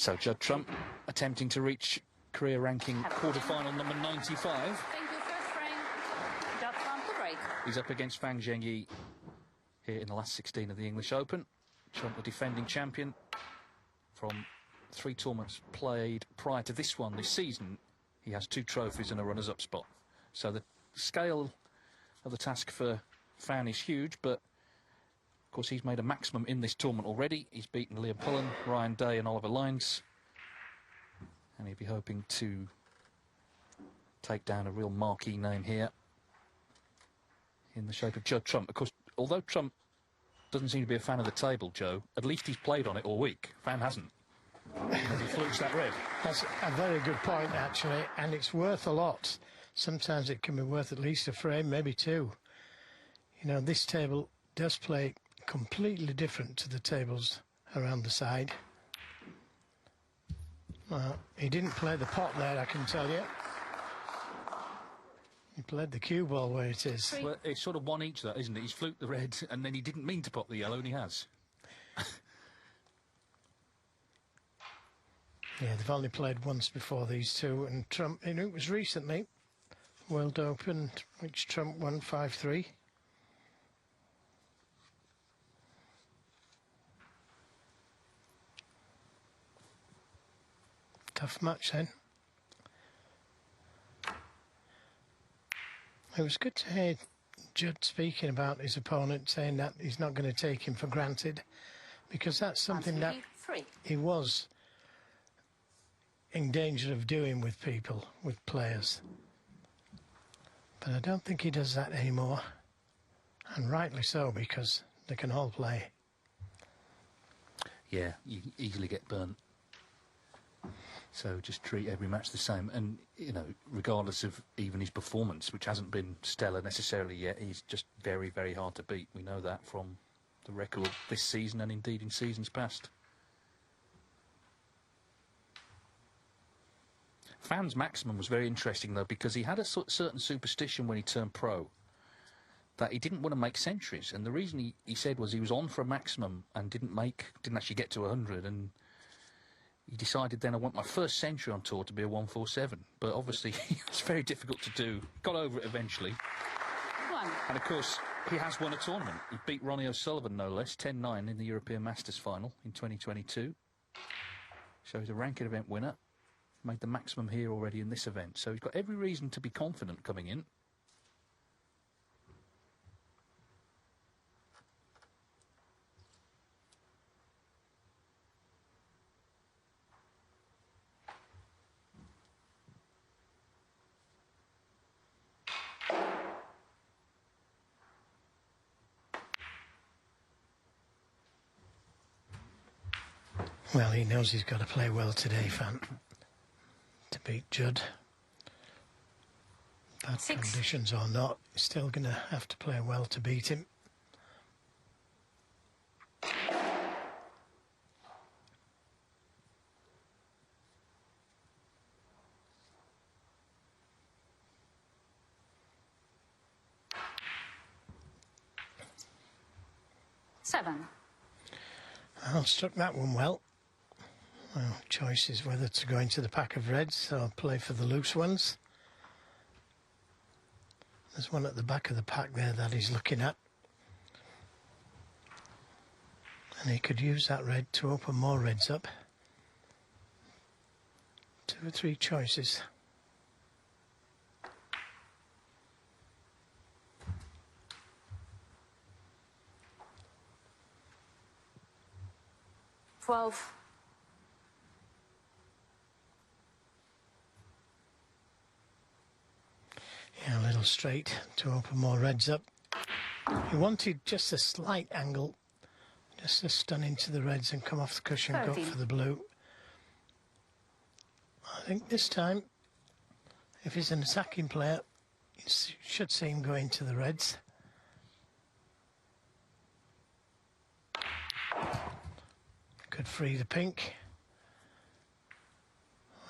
So Judd Trump attempting to reach career ranking quarter-final number 95. Thank you. First frame, Judd Trump to break. He's up against Zhengyi here in the last 16 of the English Open. Trump, the defending champion from 3 tournaments played prior to this one this season. He has 2 trophies and a runners-up spot. So the scale of the task for Fan is huge, but of course he's made a maximum in this tournament already. He's beaten Liam Pullen, Ryan Day and Oliver Lines. And he'll be hoping to take down a real marquee name here in the shape of Judd Trump. Of course, although Trump doesn't seem to be a fan of the table, Joe, at least he's played on it all week. Fan hasn't. Because he flukes that red. That's a very good point, actually, and it's worth a lot. Sometimes it can be worth at least a frame, maybe 2. You know, this table does play completely different to the tables around the side. Well, he didn't play the pot there, I can tell you. He played the cue ball where it is. Well, it's sort of one each, that, isn't it? He's fluked the red, and then he didn't mean to pop the yellow, and he has. Yeah, they've only played once before, these two, and Trump, and it was recently, World Open, which Trump won 5-3. Tough match then. It was good to hear Judd speaking about his opponent, saying that he's not going to take him for granted, because that's something that he was in danger of doing with people, with players. But I don't think he does that anymore, and rightly so, because they can all play. Yeah, you easily get burnt. So just treat every match the same, and, you know, regardless of even his performance, which hasn't been stellar necessarily yet, he's just very, very hard to beat. We know that from the record this season and indeed in seasons past. Fan's maximum was very interesting, though, because he had a certain superstition when he turned pro that he didn't want to make centuries, and the reason he said was he was on for a maximum and didn't actually get to 100, and he decided then, I want my first century on tour to be a 147, but obviously it's very difficult to do. Got over it eventually. And of course, he has won a tournament. He beat Ronnie O'Sullivan, no less, 10-9 in the European Masters final in 2022. So he's a ranking event winner. Made the maximum here already in this event. So he's got every reason to be confident coming in. Well, he knows he's got to play well today, Fan, to beat Judd. Bad conditions or not, he's still going to have to play well to beat him. Well, struck that one well. Well, choice is whether to go into the pack of reds or play for the loose ones. There's one at the back of the pack there that he's looking at. And he could use that red to open more reds up. 2 or 3 choices. Yeah, a little straight to open more reds up. He wanted just a slight angle, just to stun into the reds and come off the cushion, go for the blue. I think this time, if he's an attacking player, you should see him go into the reds. Could free the pink.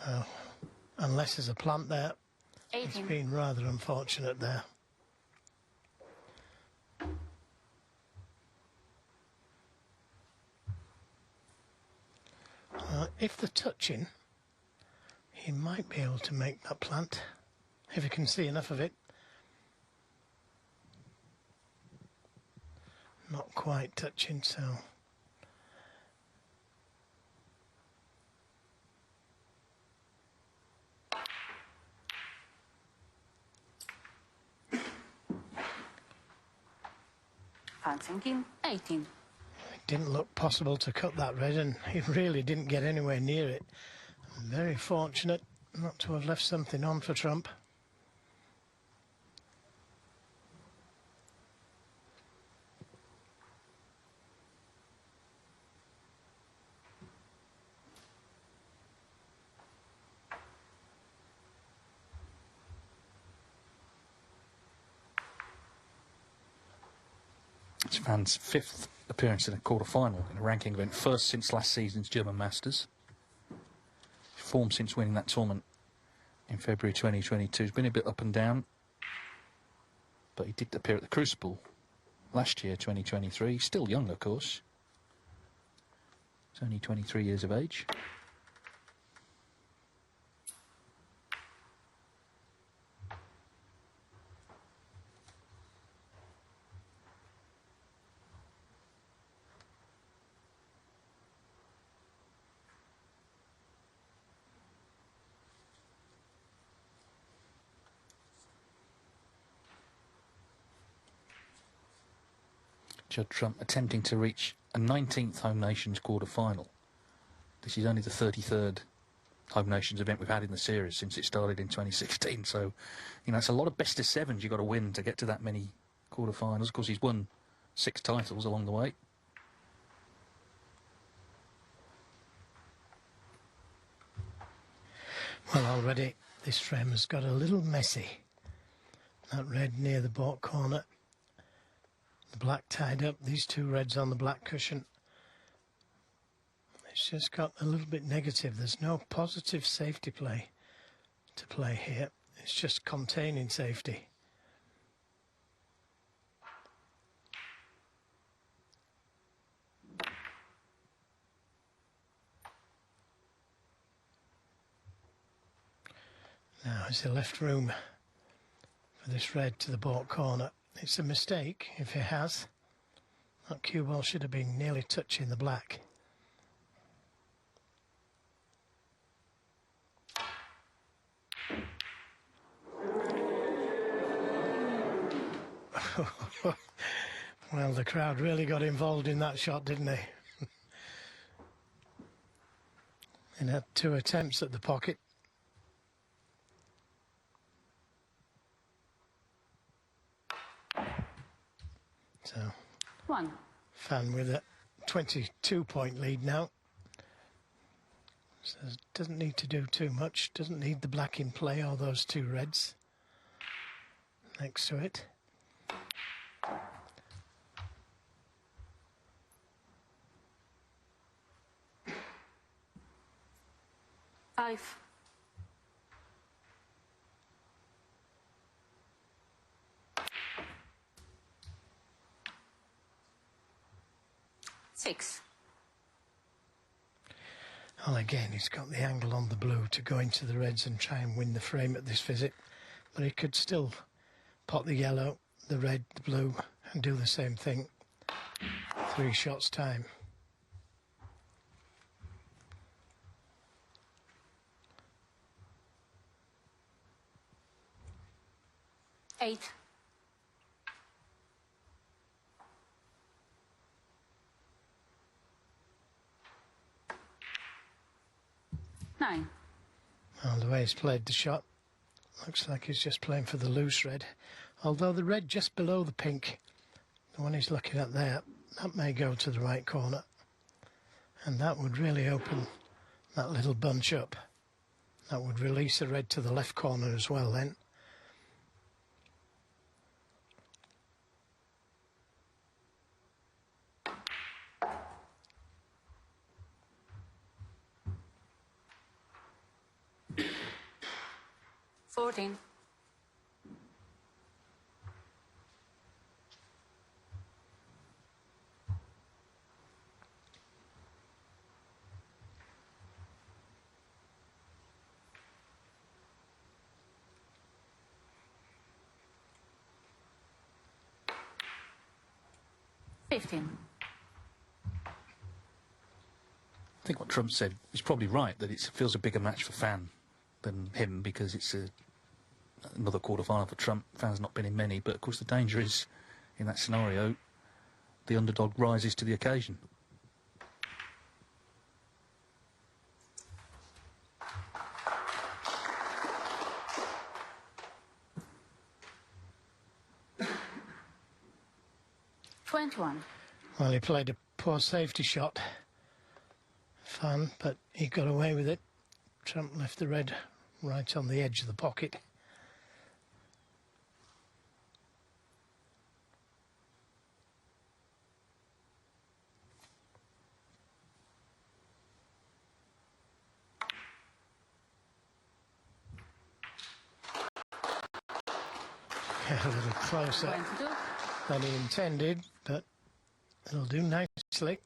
Well, unless there's a plant there. It's been rather unfortunate there. if they're touching, he might be able to make that plant, if he can see enough of it. Not quite touching, so... Zhengyi, 18. It didn't look possible to cut that red, and he really didn't get anywhere near it. Very fortunate not to have left something on for Trump. It's Van's 5th appearance in a quarter-final in a ranking event, first since last season's German Masters. Form since winning that tournament in February 2022 has been a bit up and down, but he did appear at the Crucible last year, 2023. Still young, of course. He's only 23 years of age. Judd Trump attempting to reach a 19th Home Nations quarter-final. This is only the 33rd Home Nations event we've had in the series since it started in 2016. So, you know, it's a lot of best-of-sevens you've got to win to get to that many quarter-finals. Of course, he's won 6 titles along the way. Well, already this frame has got a little messy. That red near the baulk corner. The black tied up, these 2 reds on the black cushion. It's just got a little bit negative. There's no positive safety play to play here. It's just containing safety. Now, has he left room for this red to the baulk corner? It's a mistake if he has. That cue ball should have been nearly touching the black. Well, the crowd really got involved in that shot, didn't they? And had 2 attempts at the pocket. So, 1. Fan with a 22-point lead now. So doesn't need to do too much. Doesn't need the black in play or those 2 reds next to it. Five. 6. Well, again, he's got the angle on the blue to go into the reds and try and win the frame at this visit. But he could still pot the yellow, the red, the blue, and do the same thing. 3 shots time. Eight. 9. Well, the way he's played the shot, looks like he's just playing for the loose red. Although the red just below the pink, the one he's looking at there, that may go to the right corner. And that would really open that little bunch up. That would release the red to the left corner as well then. Fourteen. 15. I think what Trump said is probably right, that it feels a bigger match for Fan than him, because it's another quarter-final for Trump. Fan's not been in many, but of course the danger is, in that scenario, the underdog rises to the occasion. Well, he played a poor safety shot, Fan, but he got away with it. Trump left the red right on the edge of the pocket. A little closer than he intended, but it'll do nicely.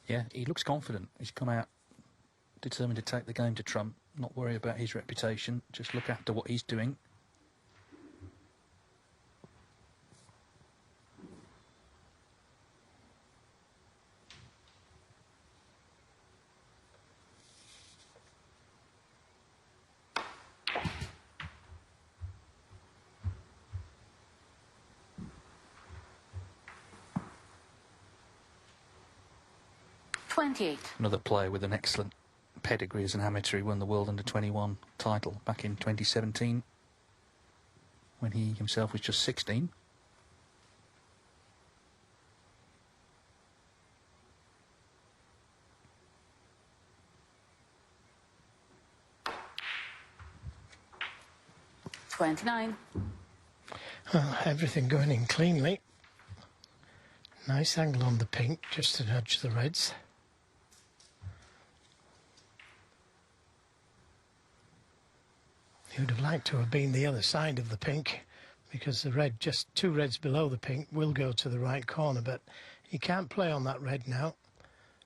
Yeah, he looks confident. He's come out determined to take the game to Trump, not worry about his reputation, just look after what he's doing. Another player with an excellent pedigree as an amateur. He won the World Under-21 title back in 2017 when he himself was just 16. Well, everything going in cleanly. Nice angle on the pink, just to nudge the reds. He would have liked to have been the other side of the pink, because the red, just two reds below the pink, will go to the right corner, but he can't play on that red now,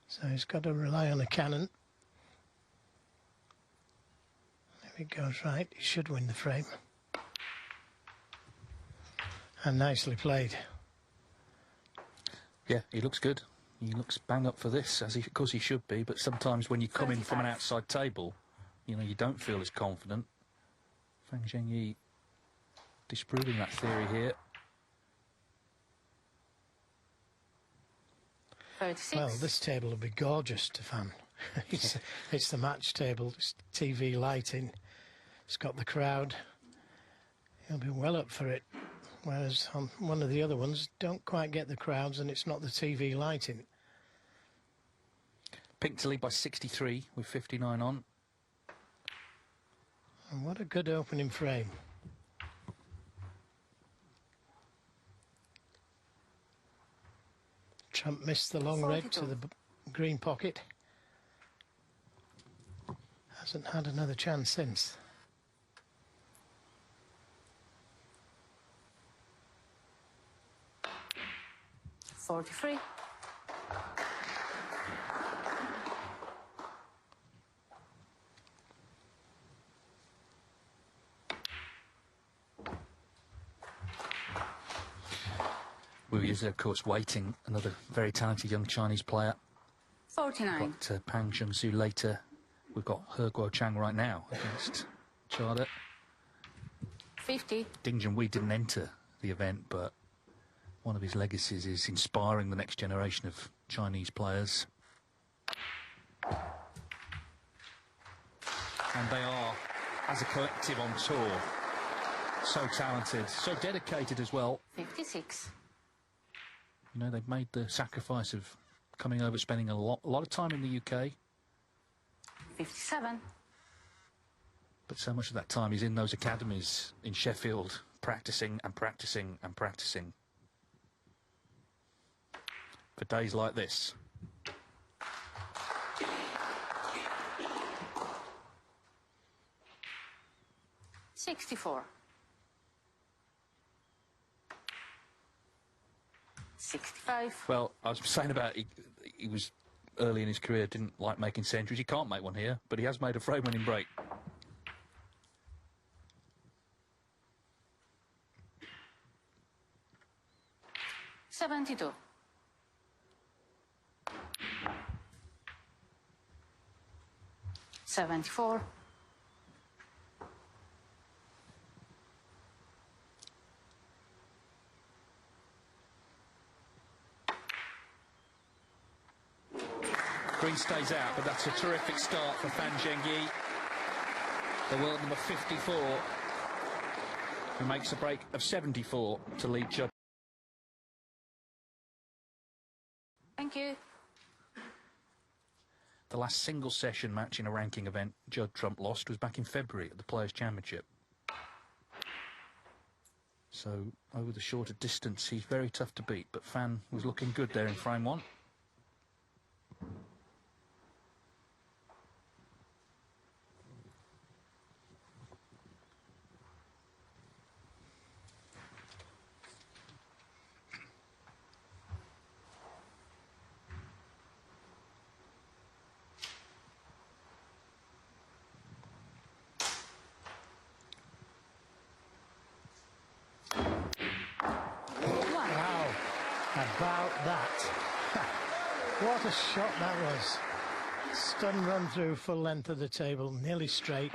so he's got to rely on a cannon. If it goes right, he should win the frame. And nicely played. Yeah, he looks good. He looks bang up for this, as of course he should be, but sometimes when you come in from an outside table, you know, you don't feel as confident. Zhengyi disproving that theory here. 36. Well, this table will be gorgeous to Fan. It's the match table, it's TV lighting, it's got the crowd. He'll be well up for it. Whereas on one of the other ones, don't quite get the crowds and it's not the TV lighting. Pink to lead by 63 with 59 on. And what a good opening frame. Trump missed the long red to the green pocket. Hasn't had another chance since. .43. We is, of course, waiting another very talented young Chinese player. 49. We've got Pang Zhengzhu later. We've got He Guochang right now against Judd. 50. Ding Junhui didn't enter the event, but one of his legacies is inspiring the next generation of Chinese players. And they are, as a collective on tour, so talented, so dedicated as well. 56. You know, they've made the sacrifice of coming over, spending a lot of time in the UK. 57. But so much of that time is in those academies in Sheffield, practicing and practicing and practicing. For days like this. .64. 65. Well, I was saying about he was early in his career, didn't like making centuries. He can't make one here, but he has made a frame-winning break. 72. $74. Green stays out, but that's a terrific start for Fan Zhengyi, the world number 54, who makes a break of 74 to lead Judd. Thank you. The last single session match in a ranking event Judd Trump lost was back in February at the Players' Championship. So, over the shorter distance, he's very tough to beat, but Fan was looking good there in frame one. About that. What a shot that was. Stun run through full length of the table, nearly straight.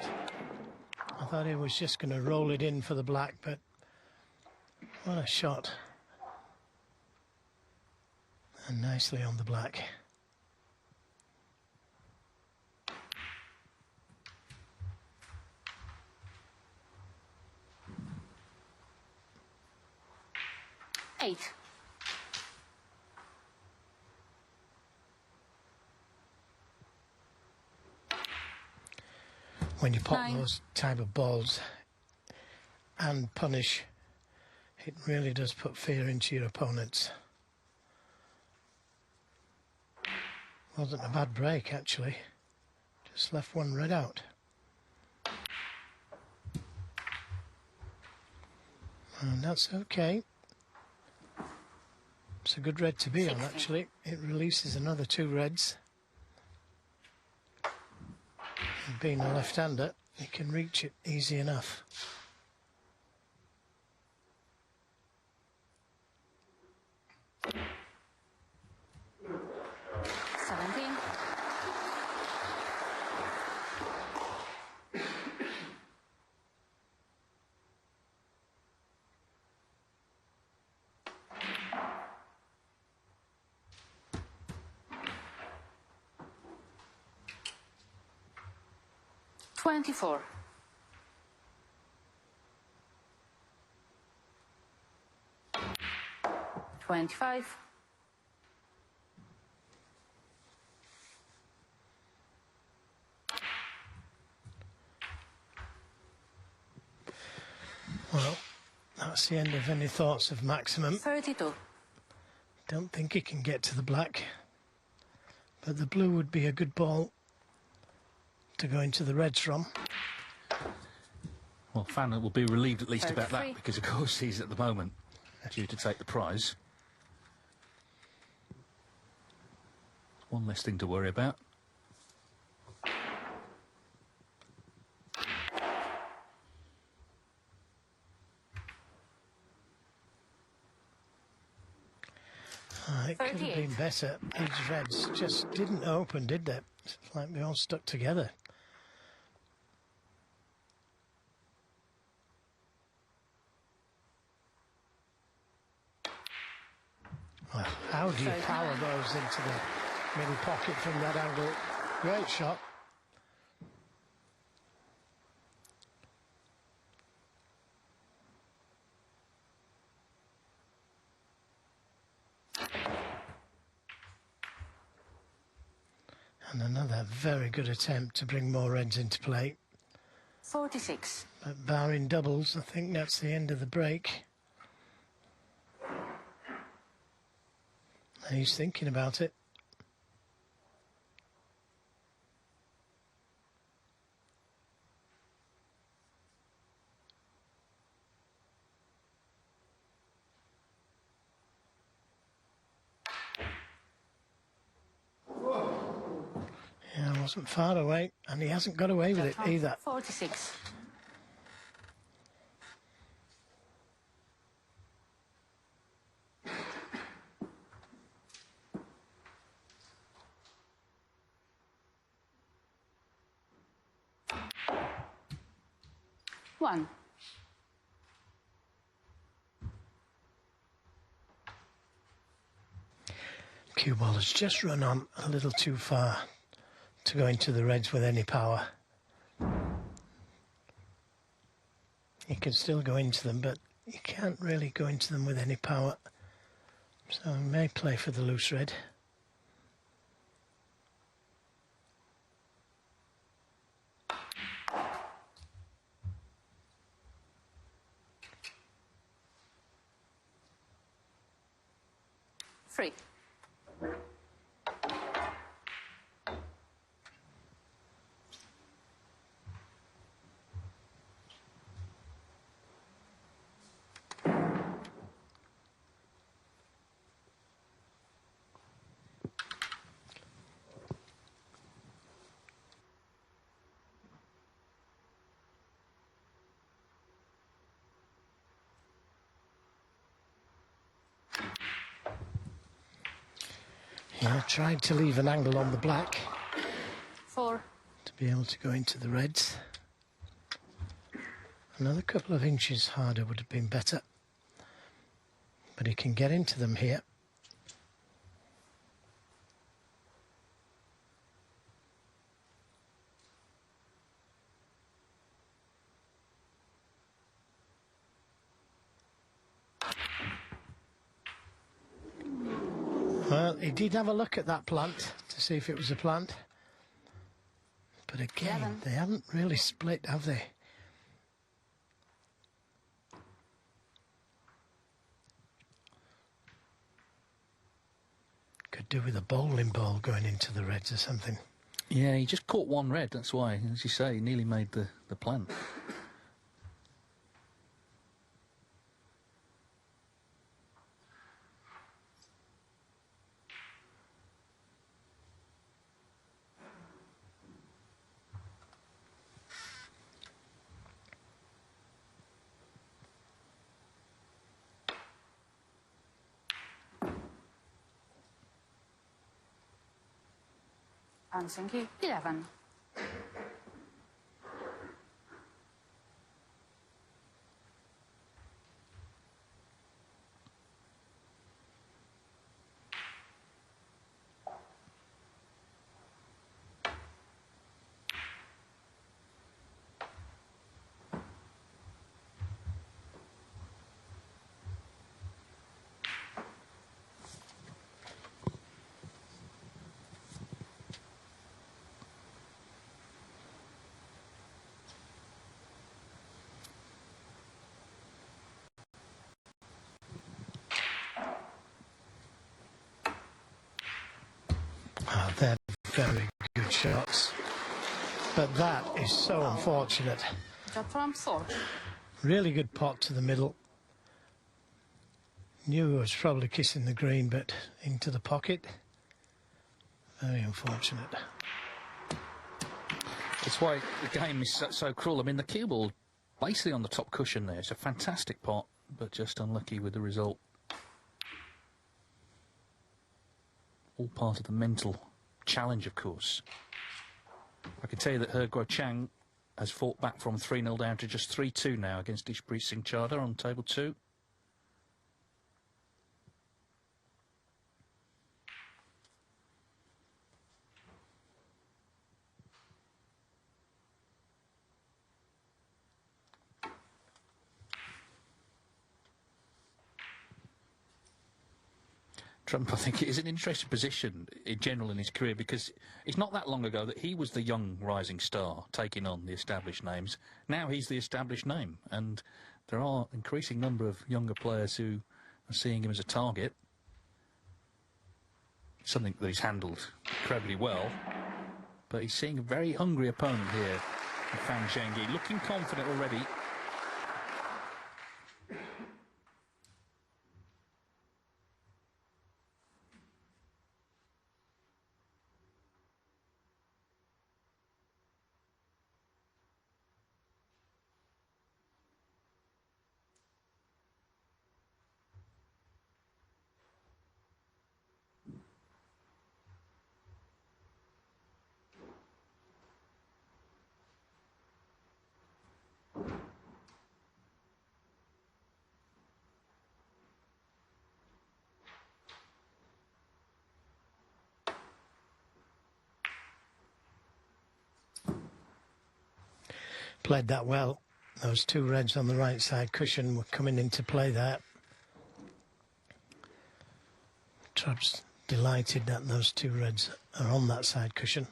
I thought he was just going to roll it in for the black, but what a shot. And nicely on the black. $8. When you pop 9. those type of balls and punish, it really does put fear into your opponents. Wasn't a bad break, actually. Just left one red out. And that's okay. It's a good red to be on, actually. It releases another 2 reds. And being a left-hander, you can reach it easy enough. $24. $25. Well, that's the end of any thoughts of maximum. 32. Don't think he can get to the black, but the blue would be a good ball to go into the reds from. Well, Fan will be relieved at least about that, because of course he's at the moment due to take the prize. One less thing to worry about. It could have been better. These reds just didn't open, did they? It's like they all stuck together. Well, how do you power those into the middle pocket from that angle? Great shot. And another very good attempt to bring more reds into play. 46. But barring doubles, I think that's the end of the break. And he's thinking about it. Yeah, I wasn't far away, and he hasn't got away with it either. 46. 1. Cue ball has just run on a little too far to go into the reds with any power. You can still go into them, but you can't really go into them with any power. So I may play for the loose red. Free. Yeah, tried to leave an angle on the black 4. to be able to go into the reds. Another couple of inches harder would have been better, but he can get into them here. Well, he did have a look at that plant to see if it was a plant. But again, 11. They haven't really split, have they? Could do with a bowling ball going into the reds or something. Yeah, he just caught one red, that's why, as you say, he nearly made the plant. And Zhengyi, 11. Oh, they're very good shots. But that is so unfortunate. Judd from 4. Really good pot to the middle. Knew he was probably kissing the green, but into the pocket. Very unfortunate. It's why the game is so cruel. I mean, the cue ball basically on the top cushion there. It's a fantastic pot, but just unlucky with the result. All part of the mental challenge, of course. I can tell you that He Guochang has fought back from 3-0 down to just 3-2 now against Ishpreet Singh Chadha on table 2. Trump, I think, is in an interesting position in general in his career because it's not that long ago that he was the young rising star taking on the established names. Now he's the established name, and there are an increasing number of younger players who are seeing him as a target. Something that he's handled incredibly well, but he's seeing a very hungry opponent here, Fan Zhengyi, looking confident already. played that well. Those two reds on the right side cushion were coming into play there. Trapp's delighted that those two reds are on that side cushion.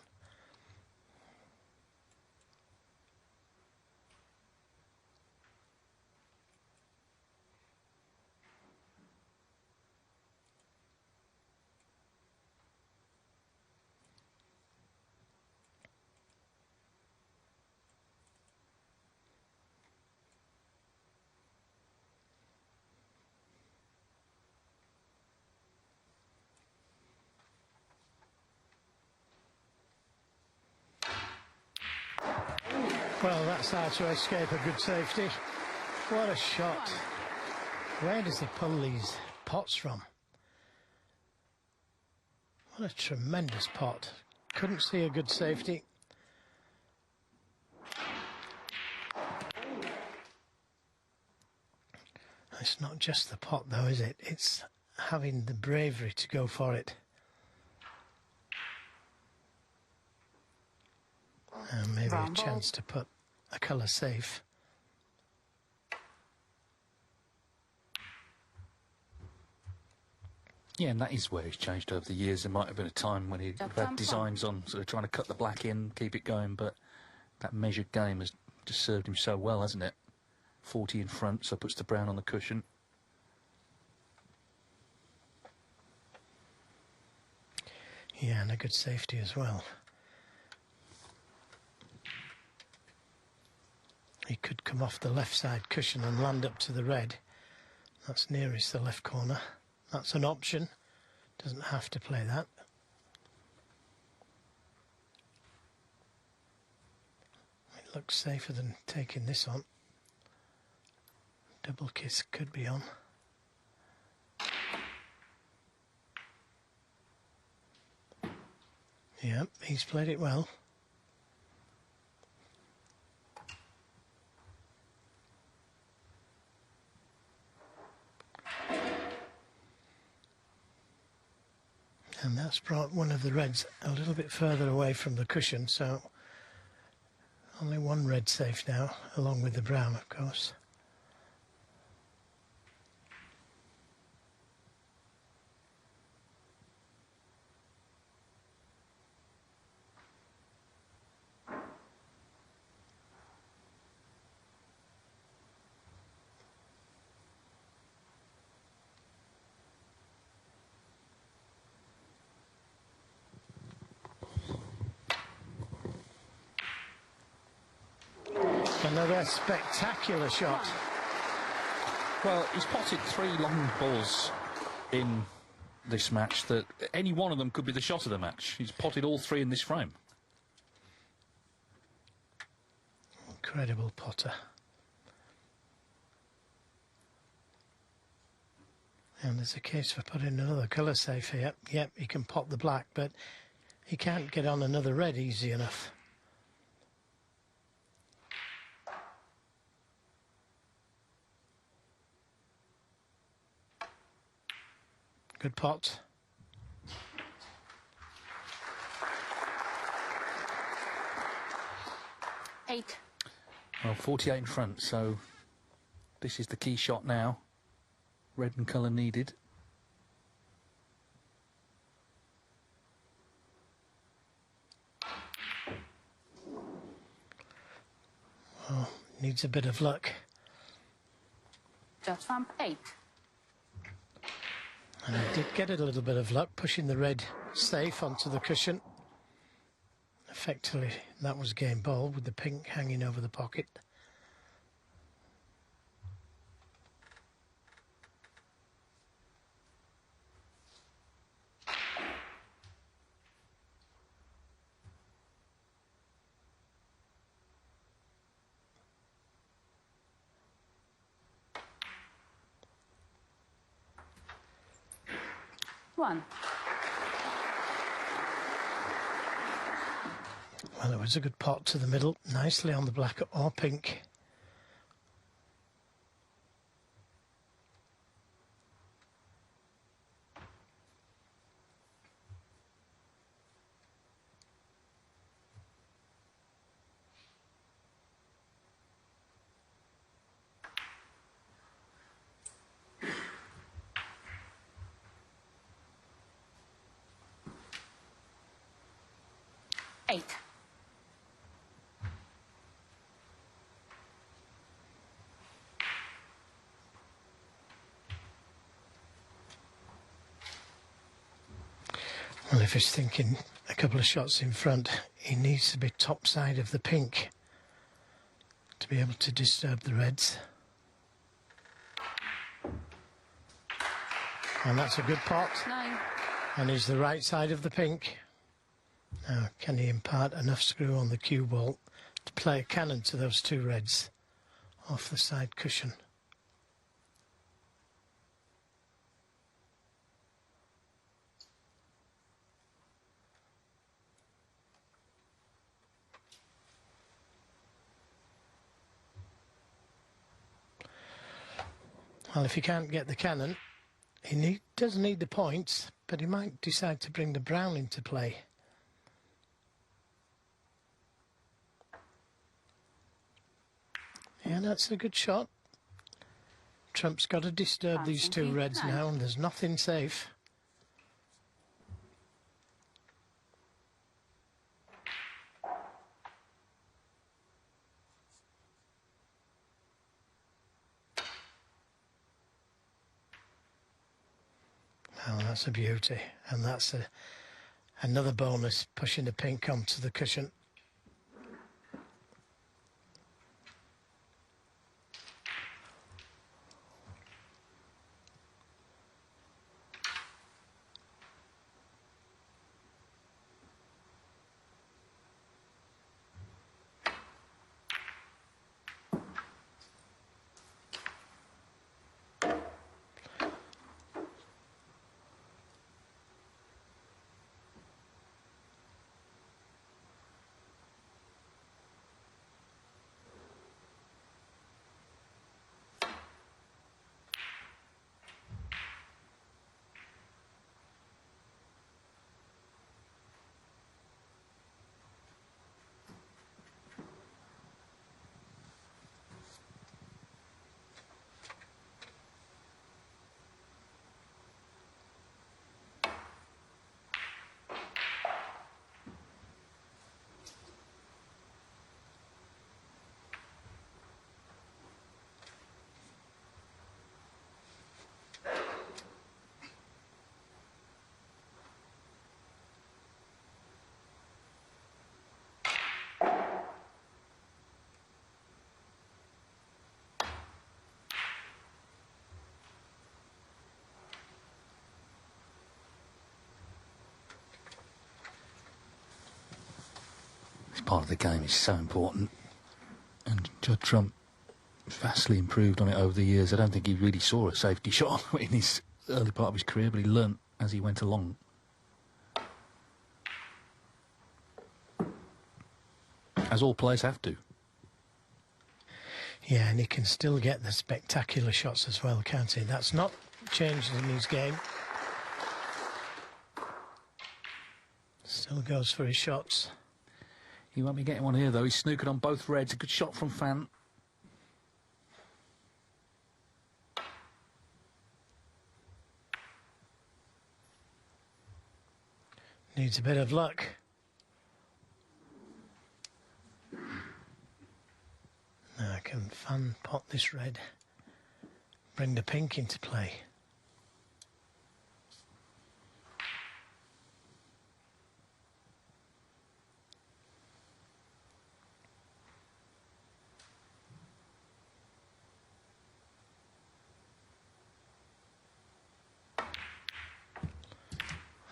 Well, that's how to escape a good safety. What a shot. Where does he pull these pots from? What a tremendous pot. Couldn't see a good safety. It's not just the pot though, is it? It's having the bravery to go for it. And maybe a chance to put a colour safe. Yeah, and that is where he's changed over the years. There might have been a time when he had designs on sort of trying to cut the black in, keep it going, but that measured game has just served him so well, hasn't it? 40 in front, so puts the brown on the cushion. Yeah, and a good safety as well. He could come off the left side cushion and land up to the red. That's nearest the left corner. That's an option. Doesn't have to play that. It looks safer than taking this on. Double kiss could be on. Yeah, he's played it well. And that's brought one of the reds a little bit further away from the cushion, so only one red safe now, along with the brown, of course. Another spectacular shot. Well, he's potted 3 long balls in this match that any one of them could be the shot of the match. He's potted all 3 in this frame. Incredible potter. And there's a case for putting another colour safe here. Yep, he can pot the black, but he can't get on another red easy enough. Good pot. Eight. Well, 48 in front, so this is the key shot now. Red and colour needed. Well, needs a bit of luck. Judd from 8. And he did get a little bit of luck, pushing the red safe onto the cushion. Effectively, that was game ball with the pink hanging over the pocket. One. Well, it was a good pot to the middle, nicely on the black or pink. 8. Well, if he's thinking a couple of shots in front, he needs to be top side of the pink to be able to disturb the reds. And that's a good pot. 9. And he's the right side of the pink. Now, can he impart enough screw on the cue ball to play a cannon to those two reds off the side cushion? Well, if he can't get the cannon, he does need the points, but he might decide to bring the brown into play. Yeah, that's a good shot. Trump's got to disturb these two reds now, and there's nothing safe. Oh, that's a beauty, and that's another bonus, pushing the pink onto the cushion. This part of the game is so important, and Judd Trump vastly improved on it over the years. I don't think he really saw a safety shot in his early part of his career, but he learnt as he went along. As all players have to. Yeah, and he can still get the spectacular shots as well, can't he? That's not changed in his game. Still goes for his shots. He won't be getting one here, though. He's snookered on both reds. A good shot from Fan. Needs a bit of luck. Now can Fan pot this red, bring the pink into play.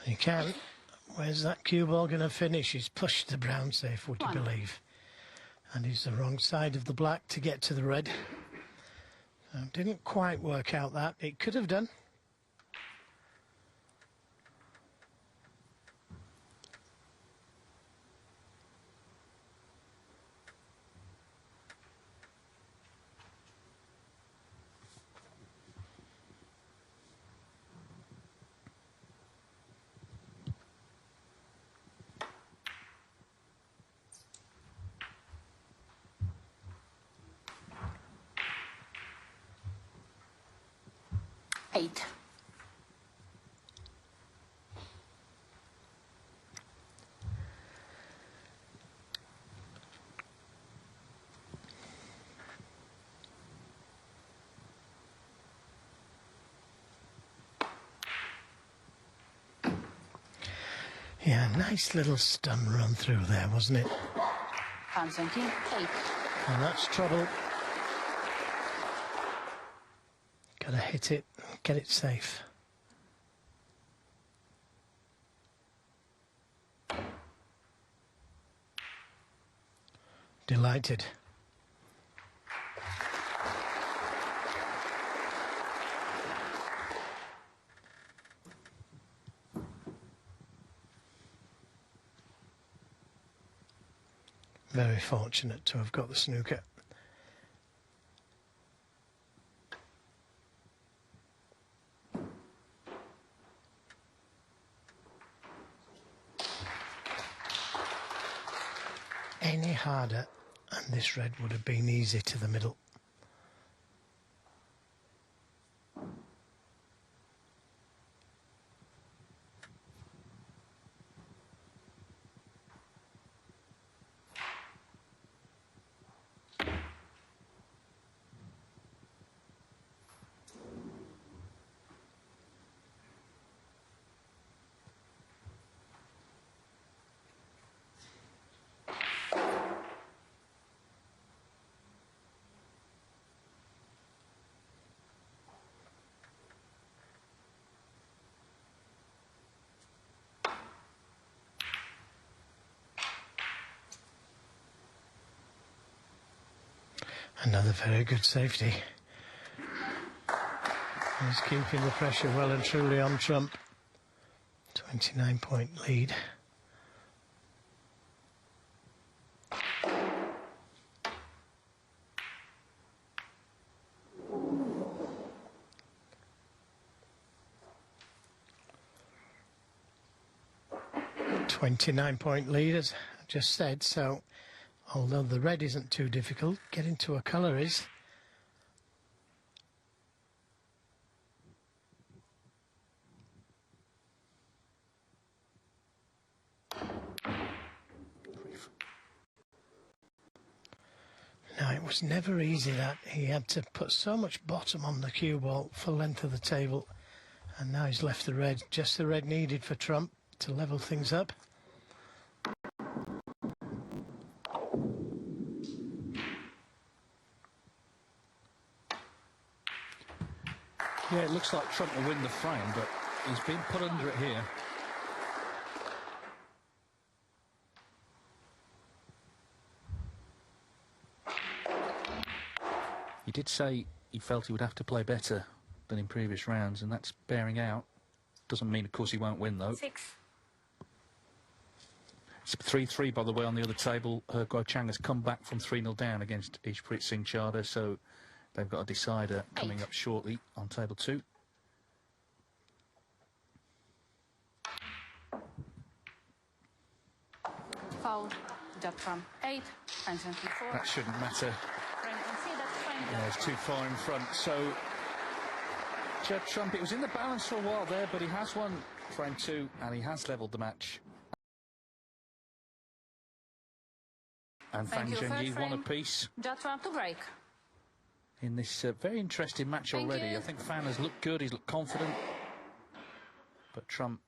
He can. Where's that cue ball going to finish? He's pushed the brown safe, would you believe? And he's the wrong side of the black to get to the red. Didn't quite work out that. It could have done. Eight. Yeah, nice little stun run through there, wasn't it? Zhengyi, 8. And that's trouble. Gotta hit it, get it safe. Delighted. Very fortunate to have got the snooker. Any harder and this red would have been easy to the middle. Another very good safety. He's keeping the pressure well and truly on Trump. 29-point lead. .29-point lead, as I just said, so although the red isn't too difficult, getting to a colour is. Now, it was never easy that. He had to put so much bottom on the cue ball for length of the table, and now he's left the red, just the red needed for Trump to level things up. Yeah, it looks like Trump will win the frame, but he's been put under it here. He did say he felt he would have to play better than in previous rounds, and that's bearing out. Doesn't mean, of course, he won't win, though. 6. It's 3-3, by the way, on the other table. Guo Chang has come back from 3-0 down against Ishpreet Singh Chadha, so they've got a decider coming up shortly on table 2. Foul. Judd from 8. And 24. That shouldn't matter. Yeah, it's too far in front. So, Judd Trump, it was in the balance for a while there, but he has won frame 2 and he has levelled the match. And Zhengyi won a piece. Judd Trump to break. In this very interesting match already. I think Fan has looked good, he's looked confident. But Trump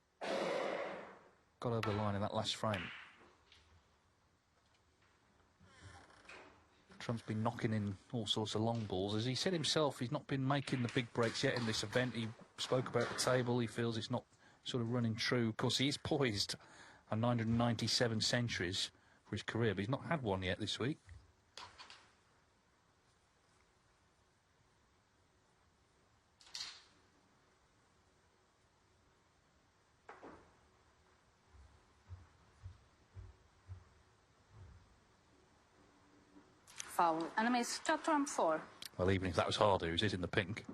got over the line in that last frame. Trump's been knocking in all sorts of long balls. As he said himself, he's not been making the big breaks yet in this event. He spoke about the table. He feels it's not sort of running true. Of course, he is poised on 997 centuries for his career, but he's not had one yet this week. Foul. Enemies, Judd Trump 4. Well, even if that was harder, he was in the pink.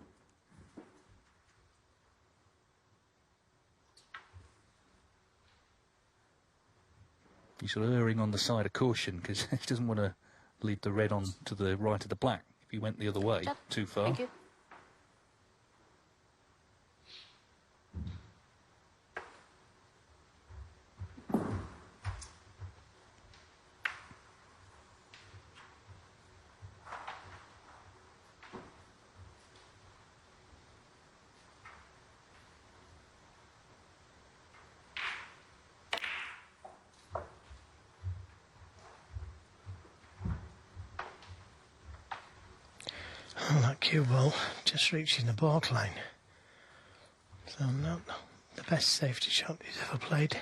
He's sort of erring on the side of caution because he doesn't want to lead the red on to the right of the black if he went the other way too far. Thank you. cue ball, just reaching the baulk line. So not the best safety shot he's ever played.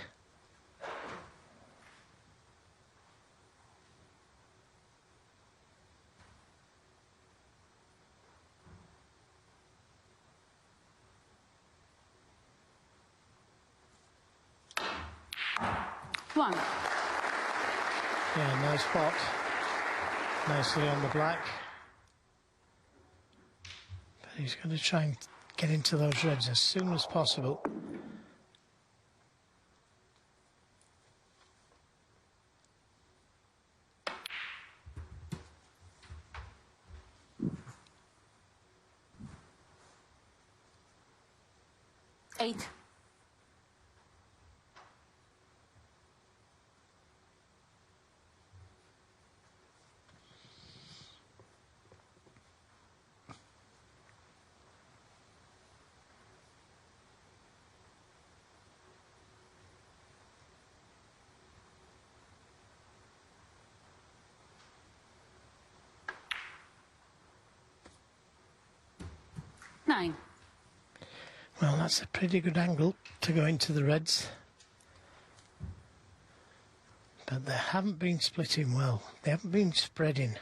One. Yeah, nice spot. Nicely on the black. But he's going to try and get into those reds as soon as possible. Eight. Nine. Well, that's a pretty good angle to go into the reds. But they haven't been splitting well. They haven't been spreading.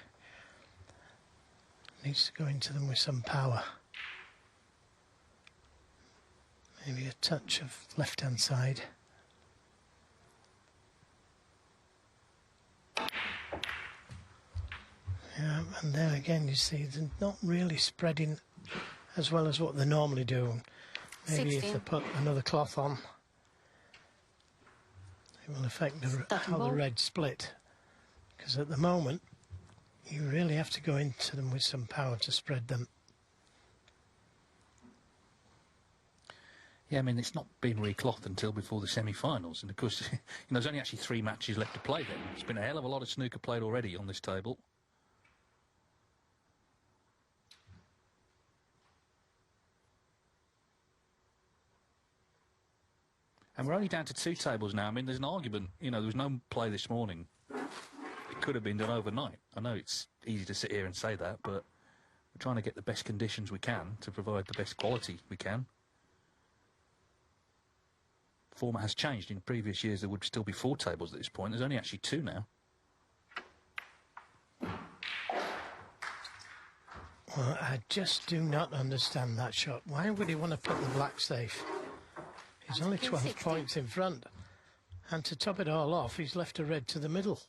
Needs to go into them with some power. Maybe a touch of left-hand side. Yeah, and there again you see they're not really spreading as well as what they normally do. Maybe 16. if they put another cloth on, it will affect how the reds split. Because at the moment, you really have to go into them with some power to spread them. Yeah, I mean, it's not been reclothed until before the semi-finals. And, of course, you know, there's only actually 3 matches left to play then. It's been a hell of a lot of snooker played already on this table. And we're only down to 2 tables now. I mean, there's an argument, you know, there was no play this morning. It could have been done overnight. I know it's easy to sit here and say that, but we're trying to get the best conditions we can to provide the best quality we can. Format has changed. In previous years, there would still be 4 tables at this point. There's only actually 2 now. Well, I just do not understand that shot. Why would he want to put the black safe? He's only 12 points in front. And to top it all off, he's left a red to the middle.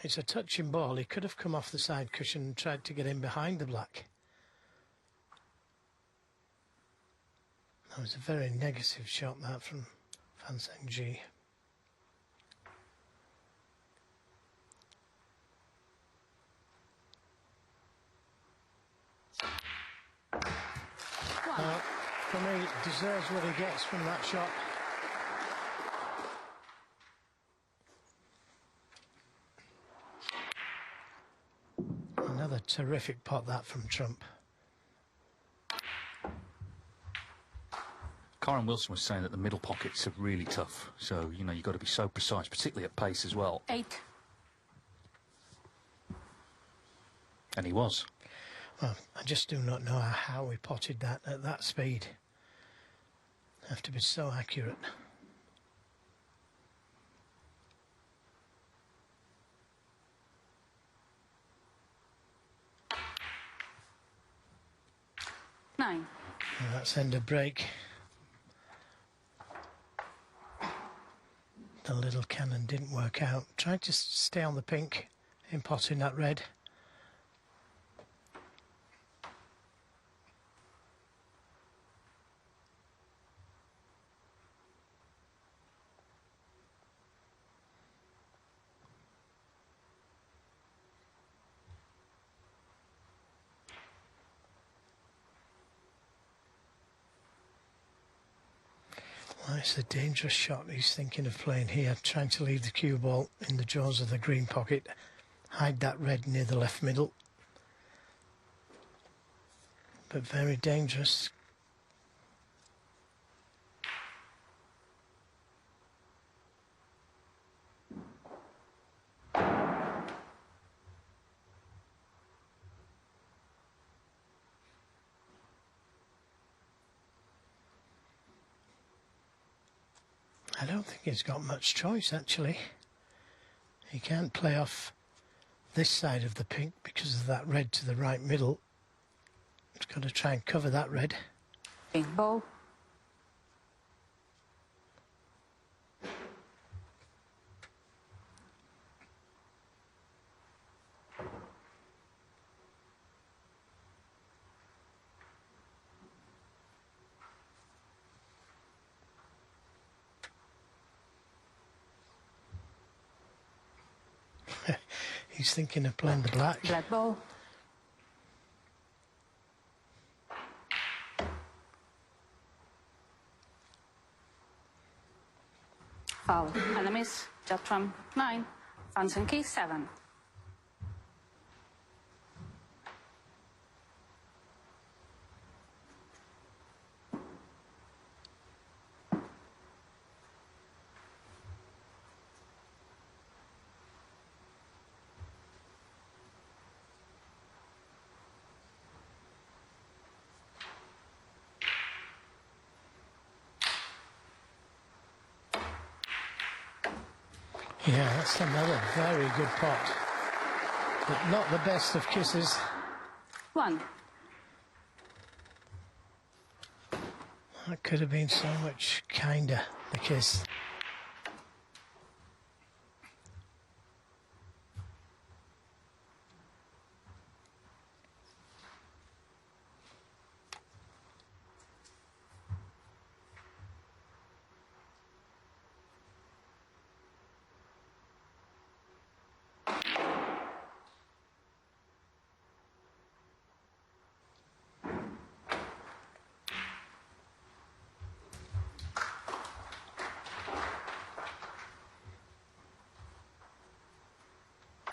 It's a touching ball. He could have come off the side cushion and tried to get in behind the black. That was a very negative shot, that, from Zhengyi. For me, deserves what he gets from that shot. Another terrific pot, that, from Trump. Karen Wilson was saying that the middle pockets are really tough. So, you know, you've got to be so precise, particularly at pace as well. 8. And he was. Well, I just do not know how he potted that at that speed. Have to be so accurate. Nine. And that's end of break. The little cannon didn't work out. Tried to stay on the pink in potting that red. Well, it's a dangerous shot he's thinking of playing here, trying to leave the cue ball in the jaws of the green pocket, hide that red near the left middle. But very dangerous. I don't think he's got much choice, actually. He can't play off this side of the pink because of that red to the right middle. He's got to try and cover that red. Pink ball. He's thinking of playing the black. Black ball. Foul. And a miss. Judd trump 9. Zhengyi 7. Yeah, that's another very good pot. But not the best of kisses. 1. That could have been so much kinder, the kiss.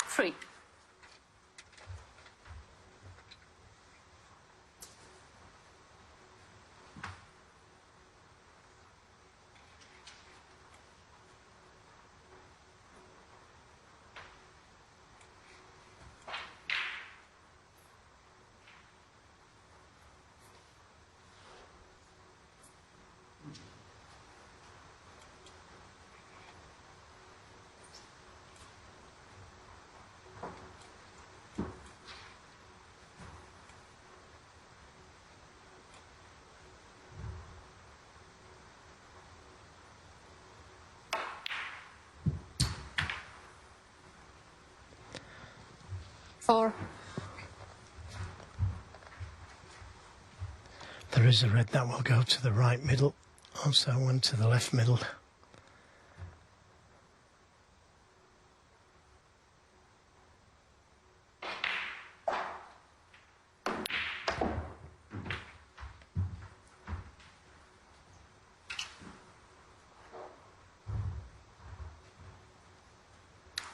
Free. Four. There is a red that will go to the right middle, also one to the left middle.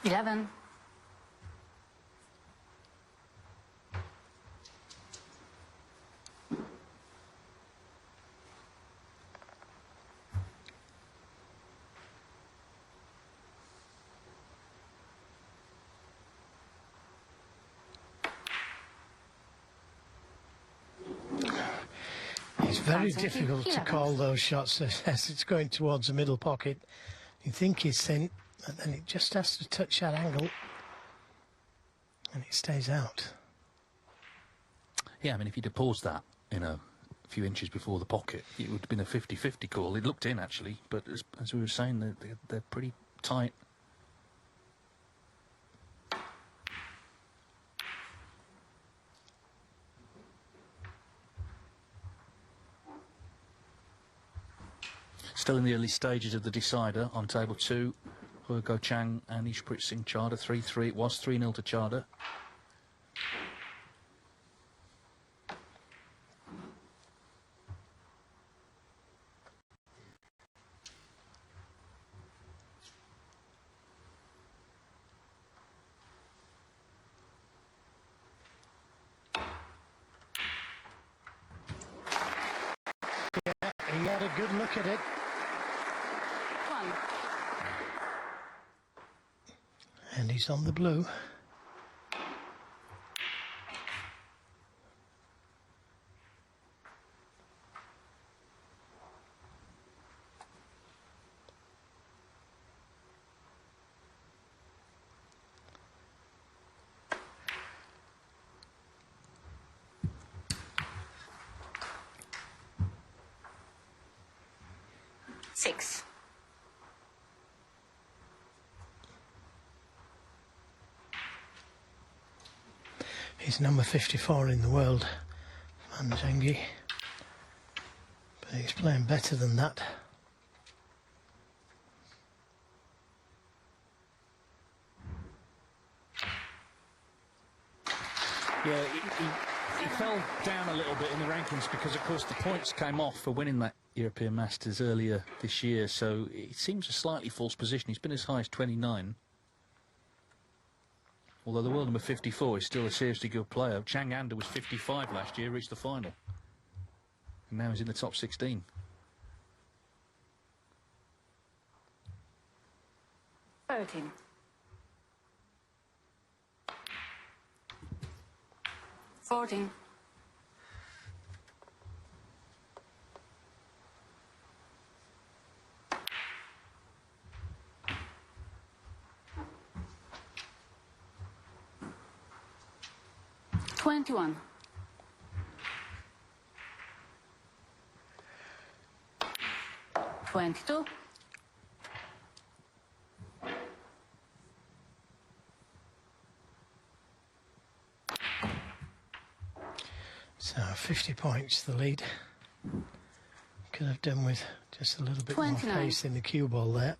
Eleven. It's very difficult to call those shots as it's going towards the middle pocket. You think he's thin, and then it just has to touch that angle, and it stays out. Yeah, I mean, if he'd have paused that, you know, a few inches before the pocket, it would have been a 50-50 call. It looked in, actually, but as we were saying, they're pretty tight. Still in the early stages of the decider on table 2. Hugo Chang and Ishpreet Singh Chadha 3-3. It was 3-0 to Chadha. He had a good look at it. 1. And he's on the blue. 6. He's number 54 in the world, Zhengyi, but he's playing better than that. Yeah, he fell down a little bit in the rankings because, of course, the points came off for winning that European Masters earlier this year, so it seems a slightly false position. He's been as high as 29. Although the world number 54 is still a seriously good player. Chang Anda was 55 last year, reached the final. And now he's in the top 16. Thirteen. 14. 21. 22. 50 points the lead. Could have done with just a little bit 29. more pace in the cue ball there.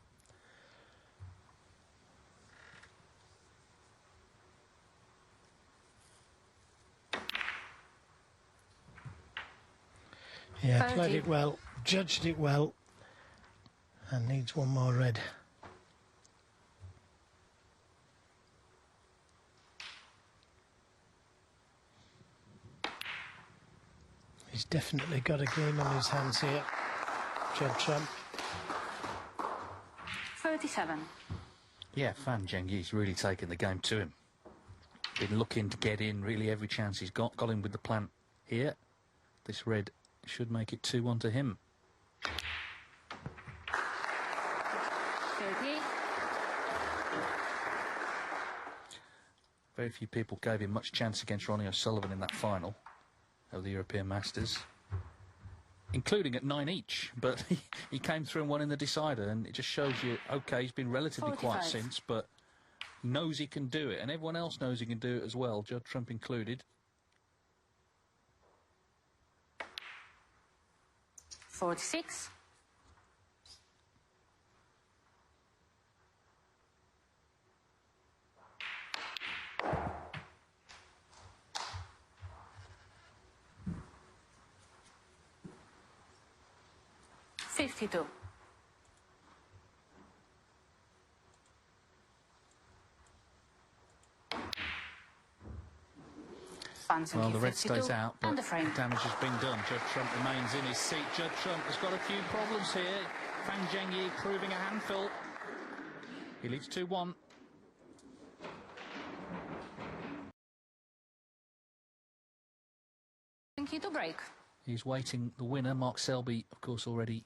Yeah, 30. played it well, judged it well, and needs one more red. He's definitely got a game on his hands here, Judd Trump. 37. Yeah, Fan Zhengyi's really taken the game to him. Been looking to get in really every chance he's got. Got him with the plant here. This red should make it 2-1 to him. 38. Very few people gave him much chance against Ronnie O'Sullivan in that final of the European Masters, including at 9 each, but he came through and won in the decider, and it just shows you, OK, he's been relatively 45. quiet since, but knows he can do it, and everyone else knows he can do it as well, Judd Trump included. 46. 52. 52. Well, the red stays out, but and the frame. damage has been done. Judd Trump remains in his seat. Judd Trump has got a few problems here. Fan Zhengyi proving a handful. He leads 2-1. Zhengyi to break. He's waiting the winner. Mark Selby, of course, already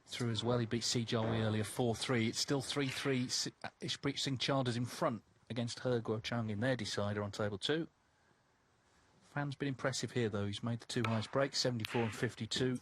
through as well. He beat Si Jiahui earlier 4-3. It's still 3-3. Ishpreet Singh Chadha's in front against He Guochang in their decider on table 2. Fan's been impressive here, though. He's made the two highest breaks, 74 and 52.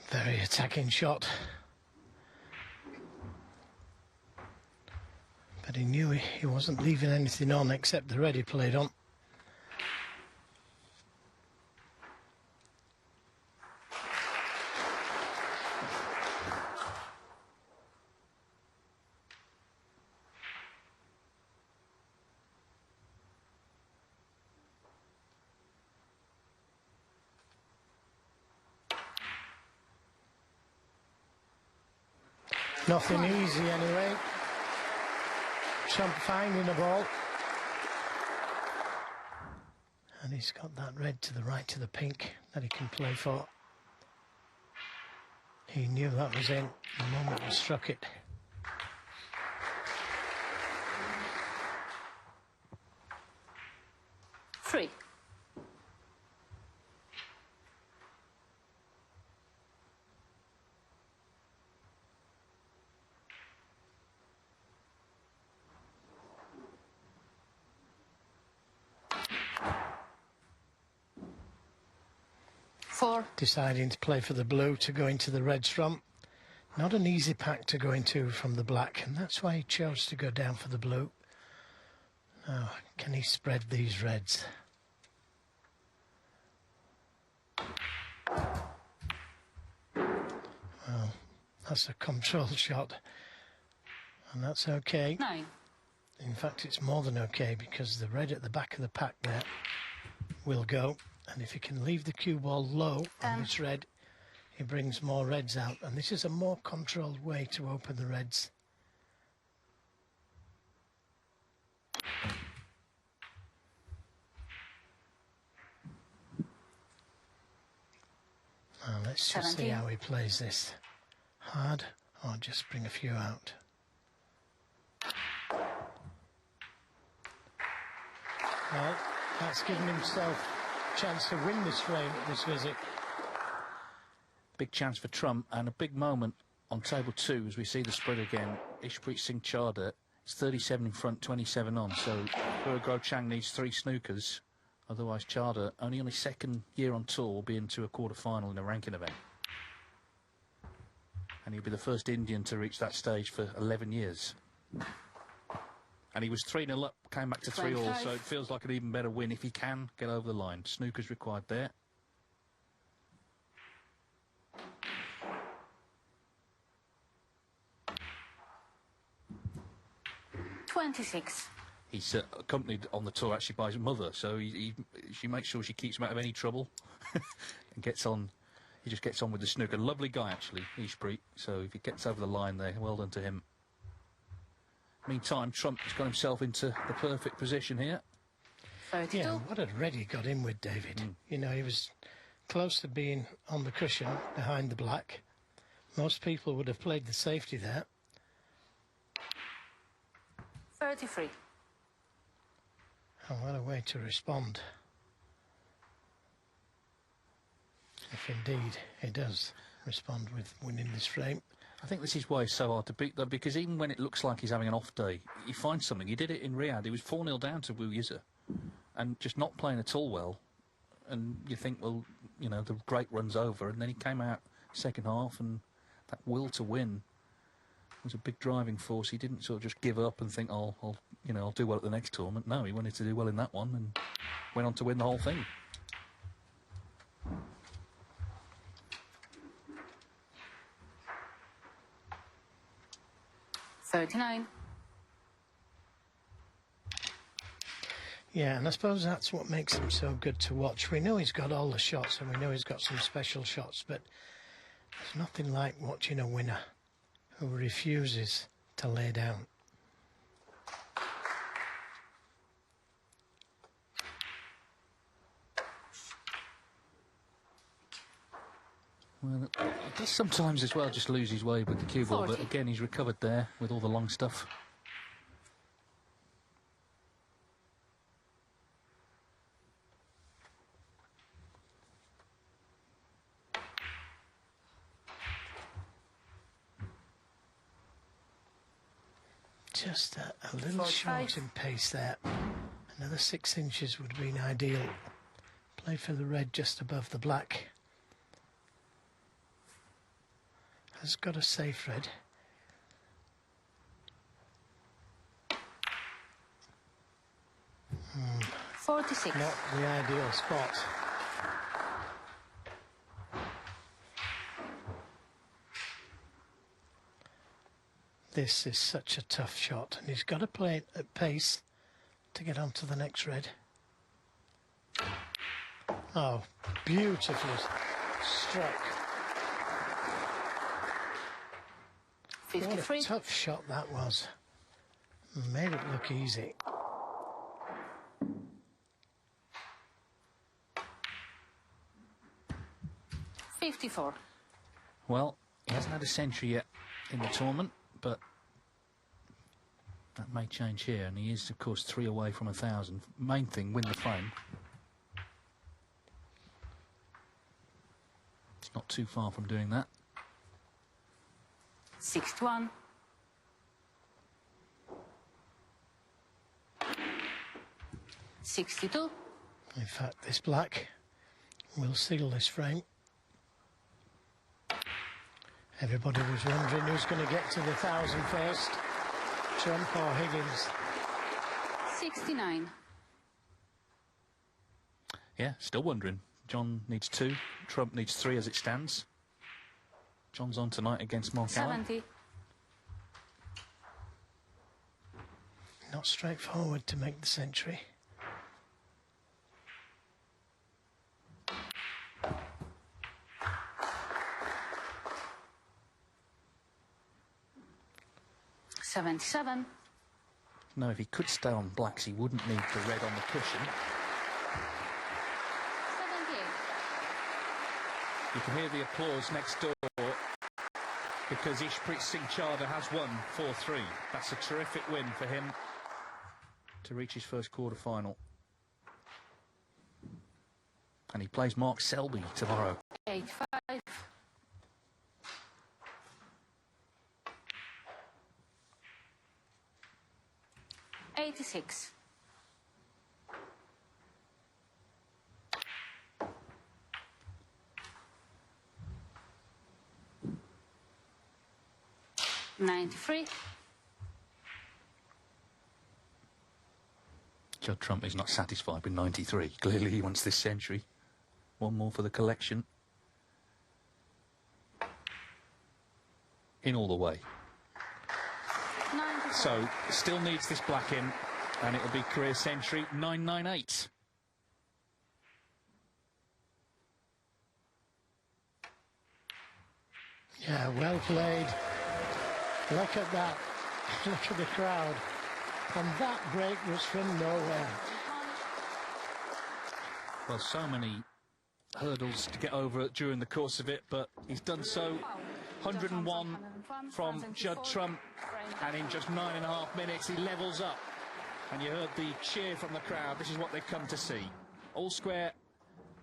Very attacking shot. But he knew he wasn't leaving anything on except the red he played on. Nothing easy anyway. Trump finding a ball. And he's got that red to the right of the pink that he can play for. He knew that was in the moment he struck it. Three. Four. Deciding to play for the blue to go into the red trump. Not an easy pack to go into from the black, and that's why he chose to go down for the blue. Now, can he spread these reds? Well, that's a control shot, and that's okay. 9. In fact, it's more than okay, because the red at the back of the pack there will go, and if he can leave the cue ball low on this red, he brings more reds out, and this is a more controlled way to open the reds. Now let's just 17. see how he plays this. Hard, or just bring a few out. Well, that's given himself a chance to win this frame at this visit. Big chance for Trump, and a big moment on table 2 as we see the spread again. Ishpreet Singh Chadha, it's 37 in front, 27 on, so Guro Chang needs 3 snookers. Otherwise, Chadha, only on his second year on tour, will be into a quarter-final in a ranking event. And he'll be the first Indian to reach that stage for 11 years. And he was 3-0 up, came back to 3-all, so it feels like an even better win if he can get over the line. Snookers required there. $26. He's accompanied on the tour actually by his mother, so she makes sure she keeps him out of any trouble and gets on. He just gets on with the snooker. Lovely guy, actually, Ishpreet. So if he gets over the line there, well done to him. Meantime, Trump has got himself into the perfect position here. 32. Yeah, what a red he got in with, David. You know, he was close to being on the cushion behind the black. Most people would have played the safety there. 33. Oh, what a way to respond. If indeed he does respond with winning this frame. I think this is why it's so hard to beat, though, because even when it looks like he's having an off day, he finds something. He did it in Riyadh. He was 4-0 down to Wu Yiza and just not playing at all well. And you think, well, you know, the great run's over. And then he came out second half, and that will to win was a big driving force. He didn't sort of just give up and think, oh, I'll do well at the next tournament. No, he wanted to do well in that one and went on to win the whole thing. $39. Yeah, and I suppose that's what makes him so good to watch. We know he's got all the shots, and we know he's got some special shots, but there's nothing like watching a winner who refuses to lay down. Well, he does sometimes as well just lose his way with the cue ball, but again, he's recovered there with all the long stuff. Just a little short in pace there. Another 6 inches would have been ideal. Play for the red just above the black. Has got a safe red. Hmm. 46. Not the ideal spot. This is such a tough shot, and he's got to play it at pace to get onto the next red. Oh, beautifully struck. What 53. a tough shot that was. Made it look easy. $54. Well, he hasn't had a century yet in the tournament, but that may change here, and he is, of course, 3 away from 1,000. Main thing, win the frame. It's not too far from doing that. 61. $62. In fact, this black will seal this frame. Everybody was wondering who's going to get to the 1,000 first, Trump or Higgins. 69. Yeah, still wondering. John needs 2, Trump needs 3 as it stands. John's on tonight against Mark Allen. 70. Not straightforward to make the century. $77. No, if he could stay on blacks, he wouldn't need the red on the cushion. 78. You can hear the applause next door because Ishpreet Singh Chadha has won 4-3. That's a terrific win for him to reach his first quarter-final. And he plays Mark Selby tomorrow. 85. $86. $93. Judd Trump is not satisfied with 93. Clearly he wants this century. One more for the collection. In all the way. 94. So, still needs this black in, and it'll be career century 998. Yeah, well played. Look at that. Look at the crowd. And that break was from nowhere. Well, so many hurdles to get over during the course of it, but he's done so. 101 from Judd Trump, and in just 9.5 minutes he levels up. And you heard the cheer from the crowd. This is what they've come to see. All square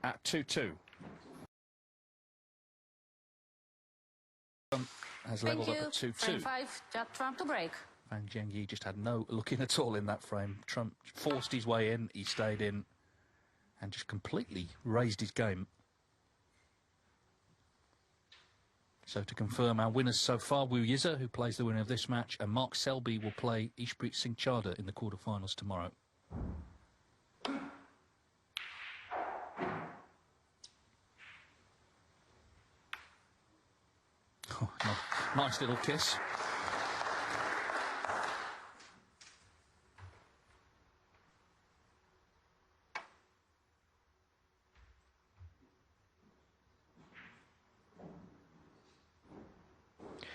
at 2-2. Has levelled up at 2-2. Frame 5, Judd Trump to break. And Zhengyi just had no looking at all in that frame. Trump forced his way in, he stayed in, and just completely raised his game. So to confirm our winners so far, Wu Yiza, who plays the winner of this match, and Mark Selby will play Ishpreet Singh Chadha in the quarterfinals tomorrow. Oh, nice little kiss.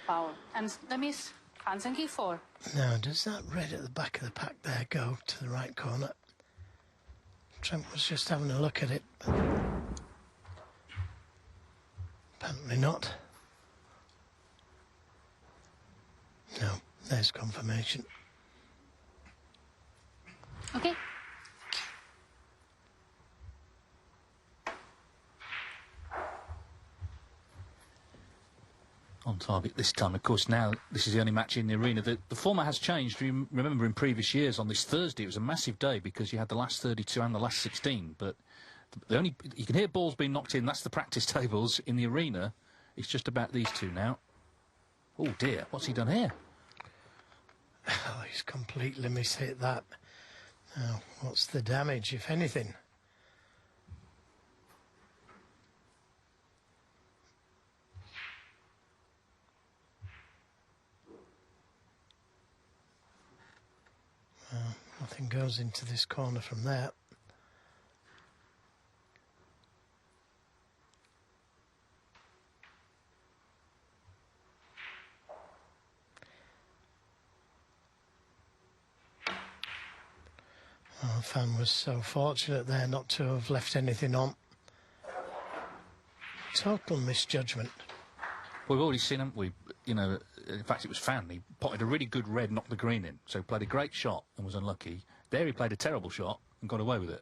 Foul. And the miss. Zhengyi 4. Now, does that red at the back of the pack there go to the right corner? Trump was just having a look at it. But apparently not. No, there's confirmation. Okay. On target this time, of course. Now this is the only match in the arena. The format has changed. You remember in previous years on this Thursday it was a massive day because you had the last 32 and the last 16, but the only you can hear balls being knocked in. That's the practice tables. In the arena it's just about these two now. Oh dear, what's he done here? Oh, he's completely mishit that. Now, what's the damage, if anything? Nothing goes into this corner from there. Fan was so fortunate there not to have left anything on. Total misjudgment. We've already seen him. You know, in fact, it was Fan. He potted a really good red, knocked the green in. So he played a great shot and was unlucky. There he played a terrible shot and got away with it.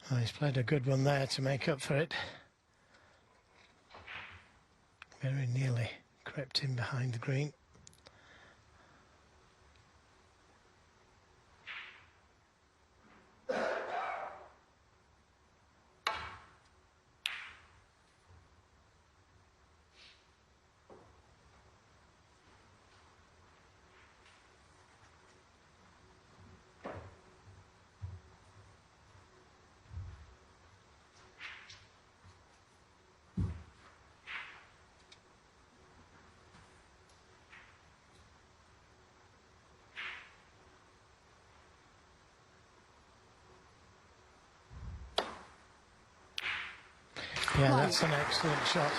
Oh, he's played a good one there to make up for it. Very nearly crept in behind the green. Yeah, that's an excellent shot.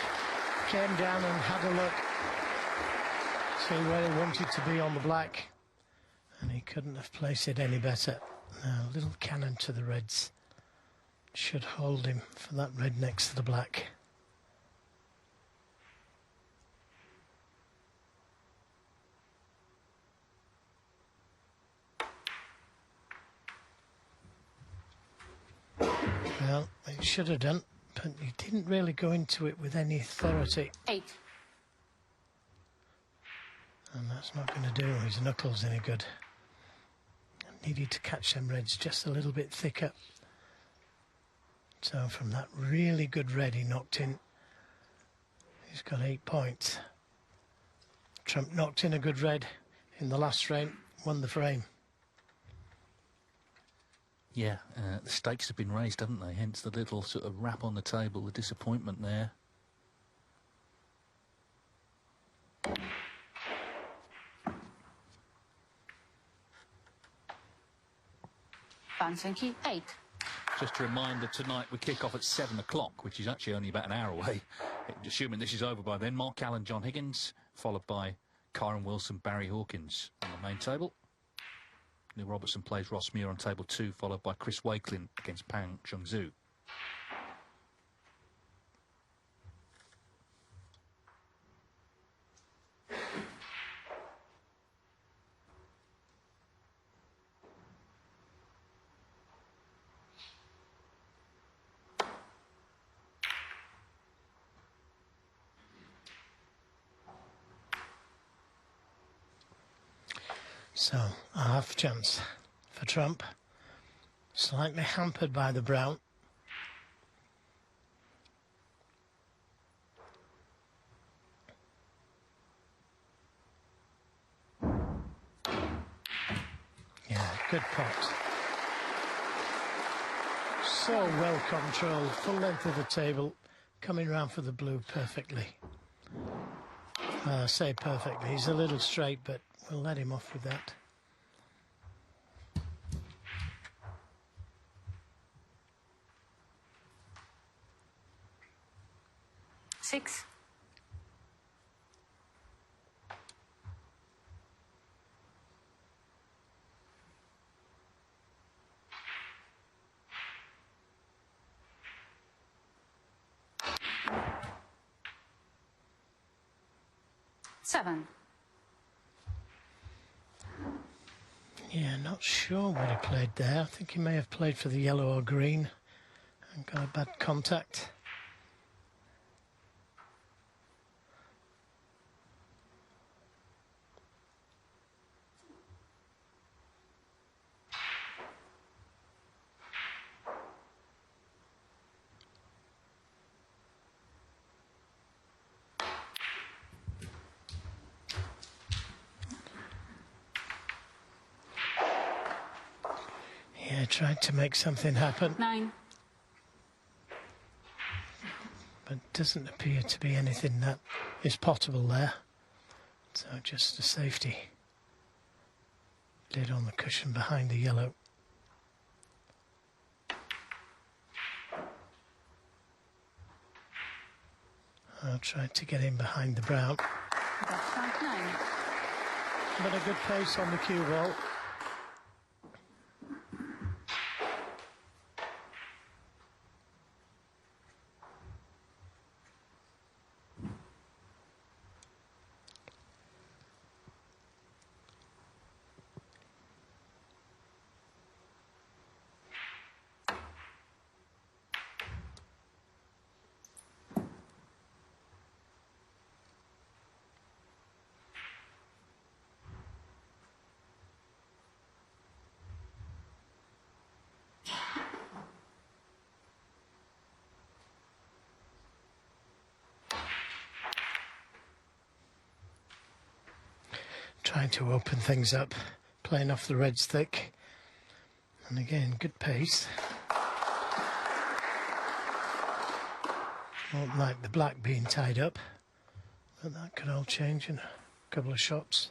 Came down and had a look, see where he wanted to be on the black, and he couldn't have placed it any better. Now, a little cannon to the reds. Should hold him for that red next to the black. Well, it should have done, but he didn't really go into it with any authority. 8. And that's not going to do his knuckles any good. Needed to catch them reds just a little bit thicker. So from that really good red he knocked in, he's got 8 points. Trump knocked in a good red in the last frame, won the frame. Yeah, the stakes have been raised, haven't they? Hence the little sort of rap on the table, the disappointment there. Zhengyi, 8. Just a reminder, tonight we kick off at 7 o'clock, which is actually only about an hour away. Assuming this is over by then, Mark Allen, John Higgins, followed by Kyron Wilson, Barry Hawkins on the main table. Neil Robertson plays Ross Muir on table 2, followed by Chris Wakelin against Pang Chungzu. So, a half chance for Trump. Slightly hampered by the brown. Yeah, good pot. So well controlled, full length of the table, coming round for the blue perfectly. I say perfectly, he's a little straight, but we'll let him off with that. Six. Seven. Yeah, not sure what he played there. I think he may have played for the yellow or green and got a bad contact. Yeah, tried to make something happen. 9. But doesn't appear to be anything that is potable there. So just a safety. Lid on the cushion behind the yellow. Now trying to get in behind the brown. Dot trump 9. But a good pace on the cue ball. Trying to open things up, playing off the reds thick. And again, good pace. Won't like the black being tied up, but that could all change in a couple of shots.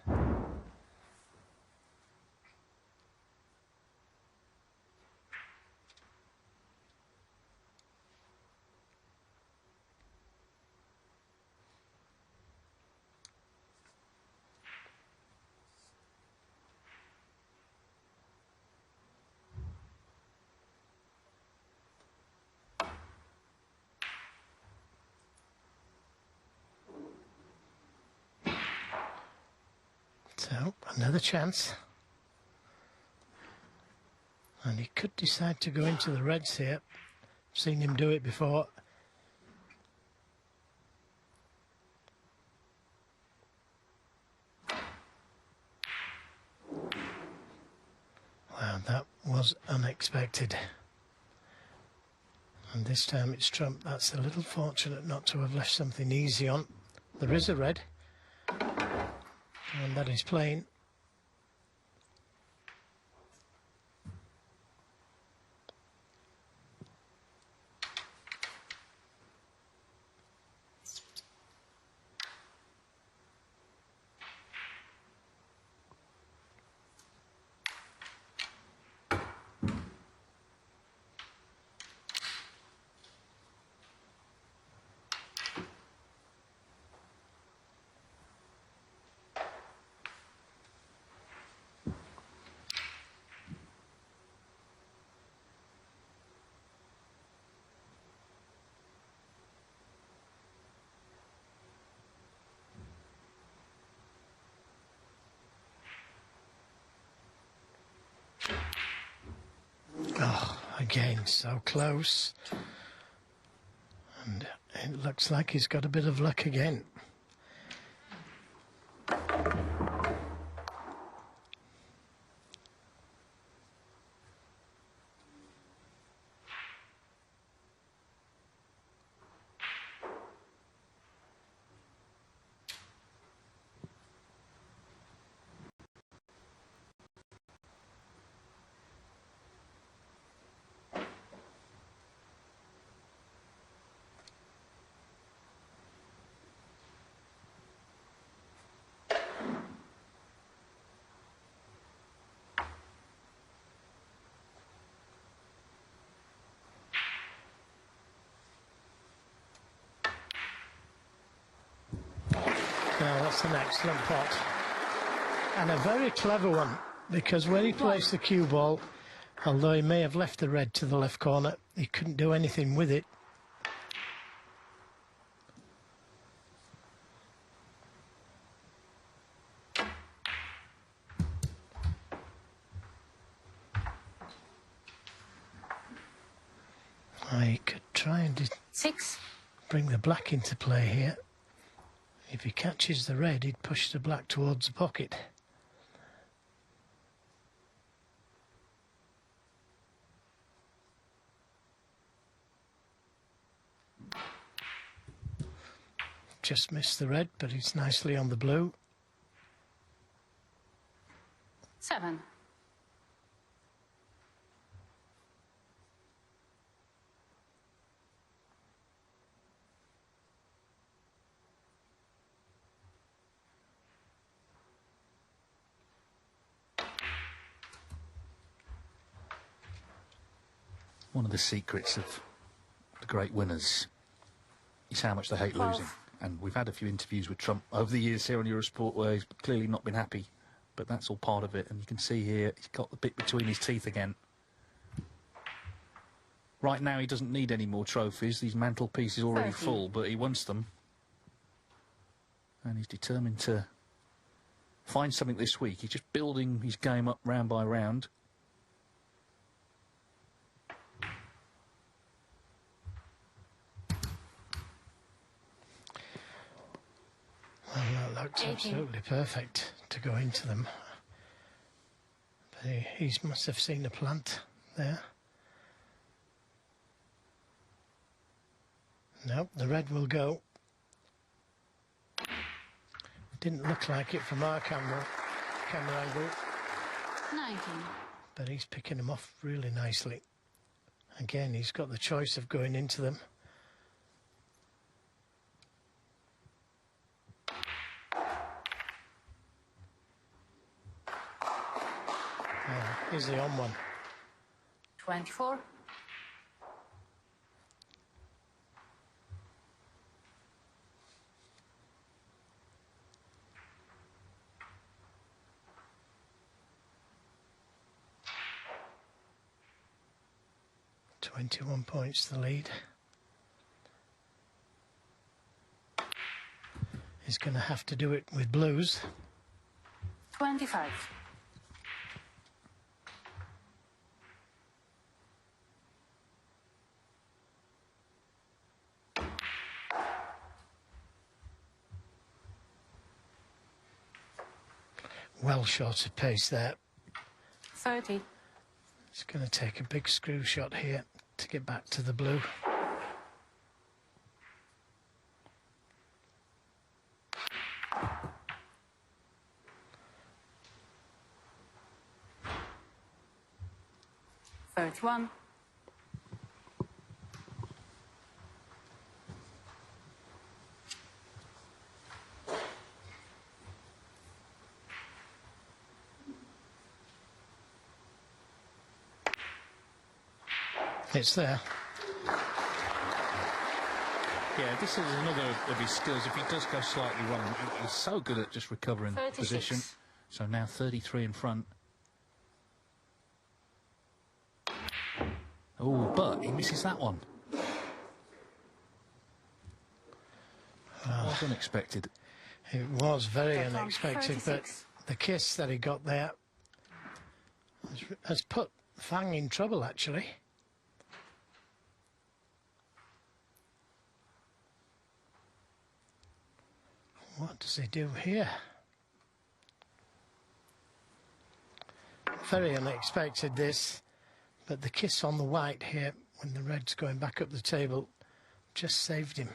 So, another chance. And he could decide to go into the reds here. Seen him do it before. Wow, that was unexpected. And this time it's trump. That's a little fortunate not to have left something easy on. There is a red. And that is playing. Oh, again, so close. And it looks like he's got a bit of luck again. Now that's an excellent pot. And a very clever one, because when he placed the cue ball, although he may have left the red to the left corner, he couldn't do anything with it. I could try and bring the black into play here. If he catches the red, he'd push the black towards the pocket. Just missed the red, but he's nicely on the blue. 7. One of the secrets of the great winners is how much they hate losing. And we've had a few interviews with Trump over the years here on Eurosport where he's clearly not been happy. But that's all part of it. And you can see here, he's got the bit between his teeth again. Right now, he doesn't need any more trophies. These mantelpieces are already full, but he wants them. And he's determined to find something this week. He's just building his game up round by round. Well, that looks absolutely perfect to go into them. But he must have seen a plant there. Nope, the red will go. Didn't look like it from our camera angle. 19. But he's picking them off really nicely. Again, he's got the choice of going into them. Here's the on one. 24. $21 points the lead. He's going to have to do it with blues. 25. Well short of pace there. 30. It's going to take a big screw shot here to get back to the blue. One. It's there. Yeah, this is another of his skills. If he does go slightly wrong, he's so good at just recovering 36. position. So now 33 in front. Oh, but he misses that one. That was unexpected. It was very unexpected, but the kiss that he got there has put Fang in trouble, actually. What does he do here? Very unexpected, this. But the kiss on the white here, when the red's going back up the table, just saved him.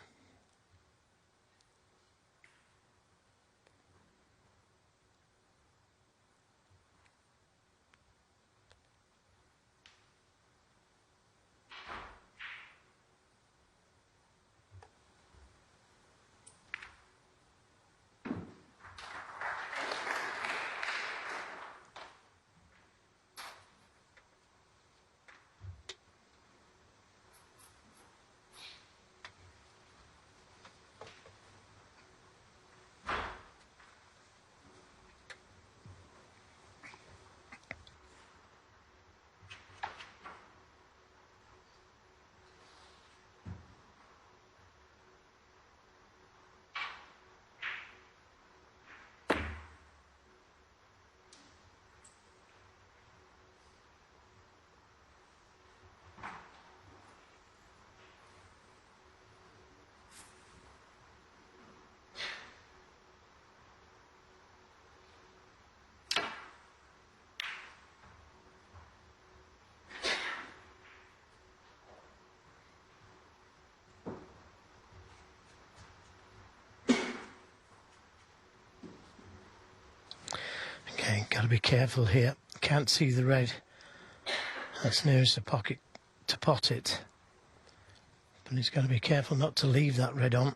Okay, got to be careful here. Can't see the red. That's nearest the pocket to pot it. But he's got to be careful not to leave that red on.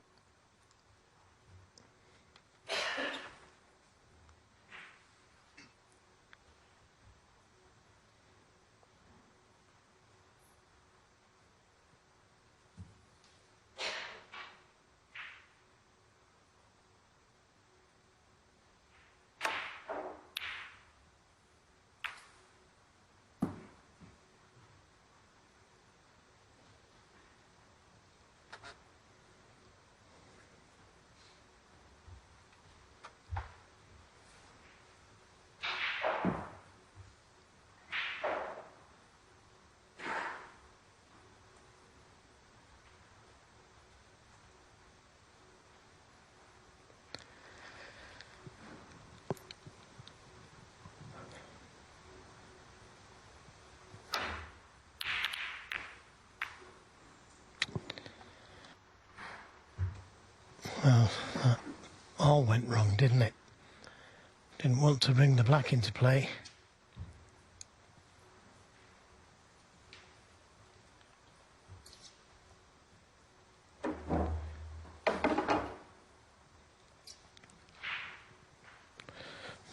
Well, that all went wrong, didn't it? Didn't want to bring the black into play.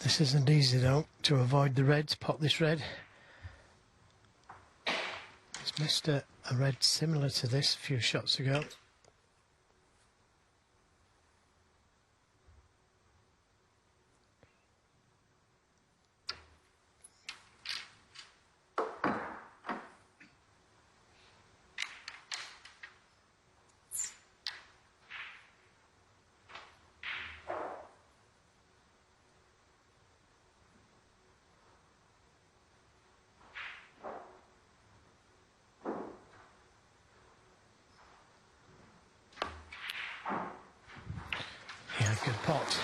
This isn't easy though, to avoid the reds. Pop this red. He's missed a red similar to this a few shots ago. Yeah, good pot.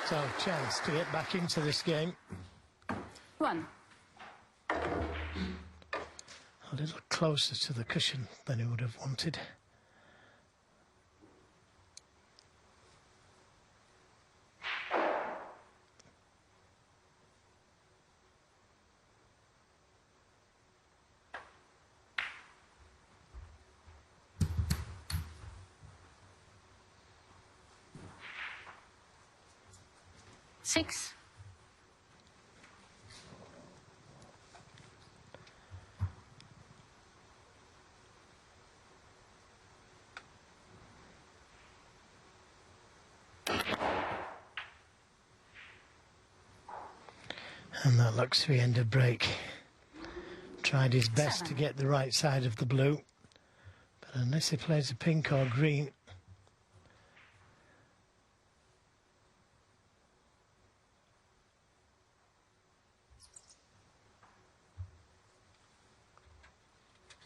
So, chance to get back into this game. 1. A little closer to the cushion than he would have wanted. Six. And that looks to be end of break. Tried his best 7. to get the right side of the blue, but unless he plays a pink or green,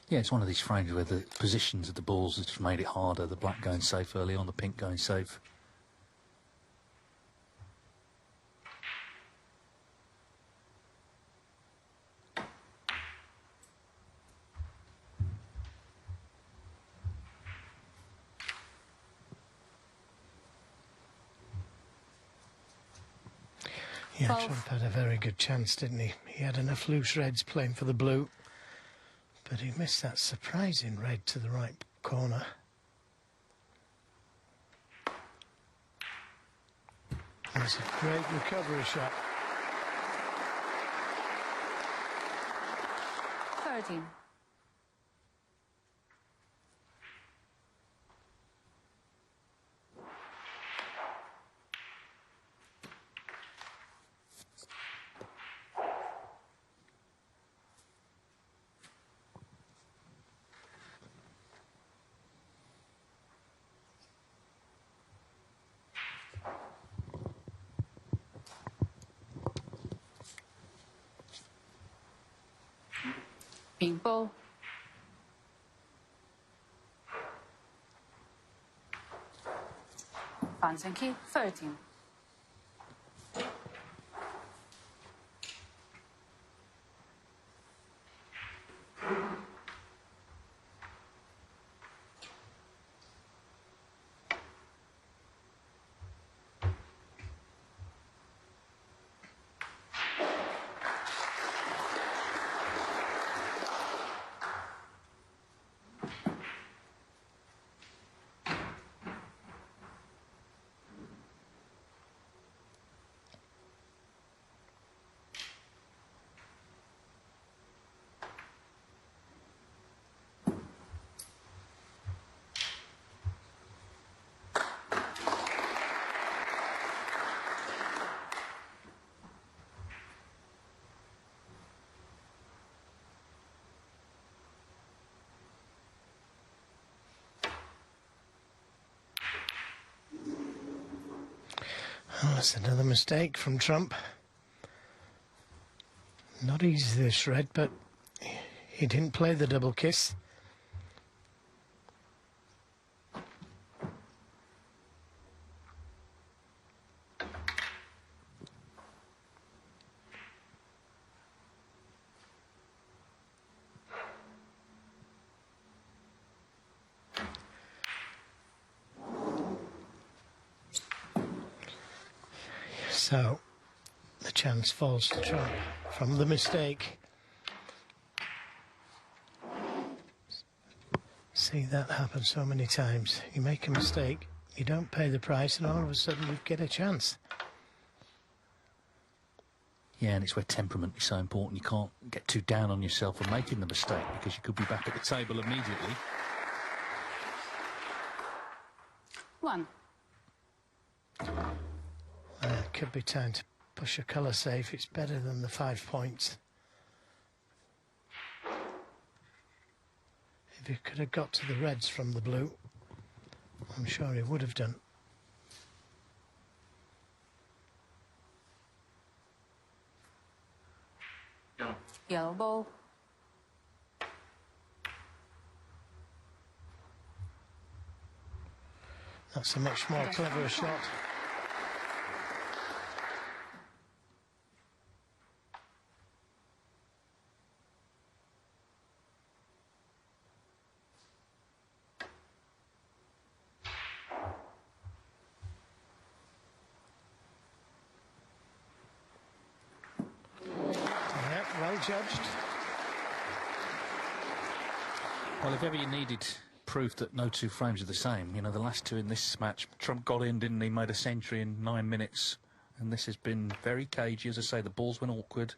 Yeah, it's one of these frames where the positions of the balls has just made it harder. The black going safe early on, the pink going safe. yeah, 12. Trump had a very good chance, didn't he? He had enough loose reds playing for the blue, but he missed that surprising red to the right corner. That's a great recovery shot. 13. Pink ball. Zhengyi, 13. Oh, that's another mistake from Trump. Not easy this red, but he didn't play the double kiss. So the chance falls to Trump from the mistake. See that happen so many times. You make a mistake, you don't pay the price, and all of a sudden you get a chance. Yeah, and it's where temperament is so important. You can't get too down on yourself for making the mistake, because you could be back at the table immediately. 1. It could be time to push a colour safe. It's better than the 5 points. If he could have got to the reds from the blue, I'm sure he would have done. Yellow ball. That's a much more clever shot. Yeah, well judged. Well, if ever you needed proof that no two frames are the same, you know, the last two in this match, Trump got in, didn't he? Made a century in 9 minutes. And this has been very cagey. As I say, the balls went awkward.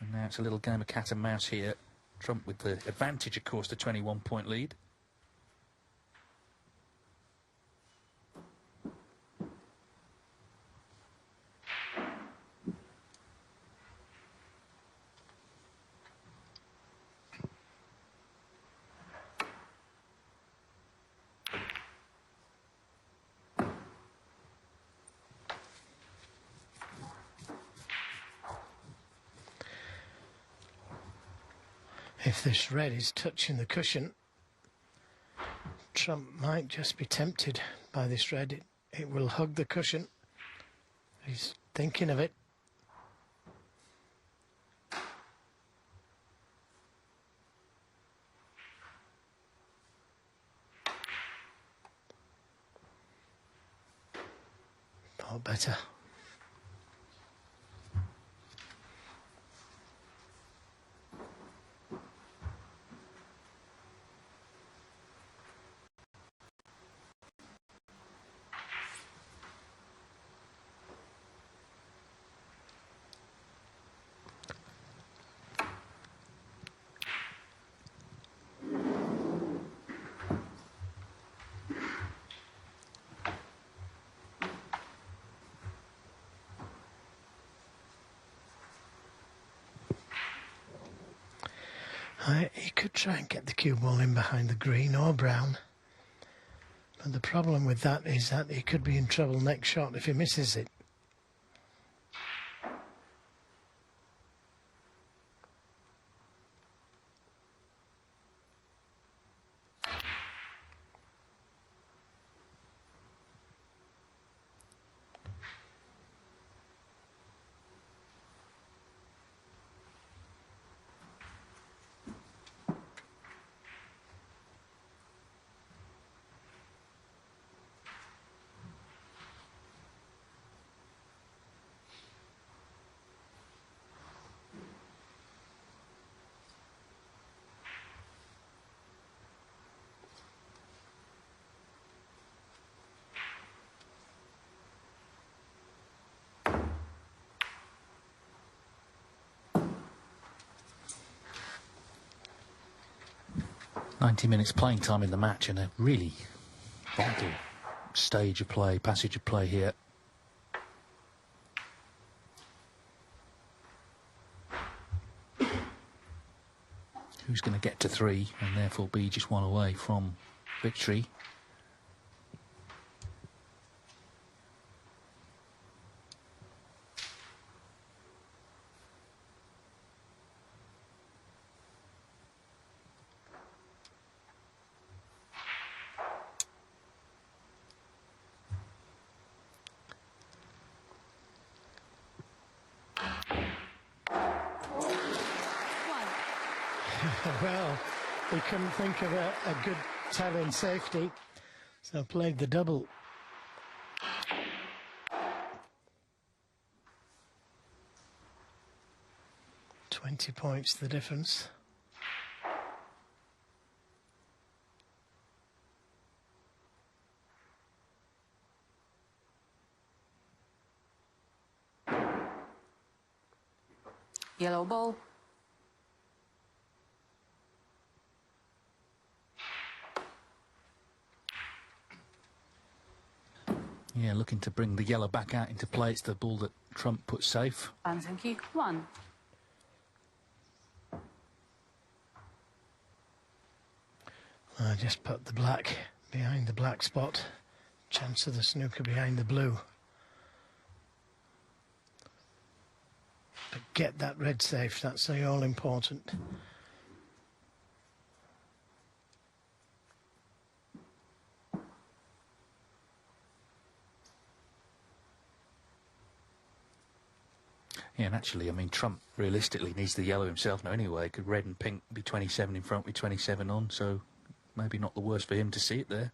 And now it's a little game of cat and mouse here. Trump with the advantage, of course, the 21-point lead. If this red is touching the cushion, Trump might just be tempted by this red. It will hug the cushion. He's thinking of it. Thought better. He could try and get the cue ball in behind the green or brown. But the problem with that is that he could be in trouble next shot if he misses it. "90 minutes playing time in the match, and a really vital stage of play, passage of play here. Who's going to get to 3 and therefore be just 1 away from victory? Well, he couldn't think of a good telling safety, so played the double. 20 points the difference. Yellow ball. Yeah, looking to bring the yellow back out into play. It's the ball that Trump put safe. Zhengyi 1. I just put the black behind the black spot. Chance of the snooker behind the blue. But get that red safe, that's the all important. Yeah, and actually, I mean, Trump realistically needs the yellow himself now anyway. Could red and pink be 27 in front with 27 on, so maybe not the worst for him to see it there.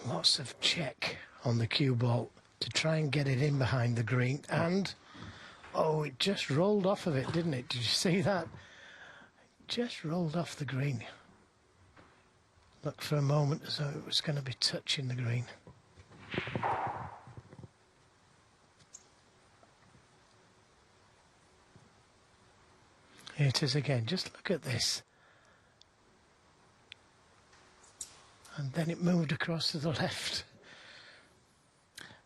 Lots of check on the cue ball to try and get it in behind the green, and oh, it just rolled off of it, didn't it? Did you see that? Just rolled off the green. Looked for a moment as though it was going to be touching the green. Here it is again. Just look at this. And then it moved across to the left.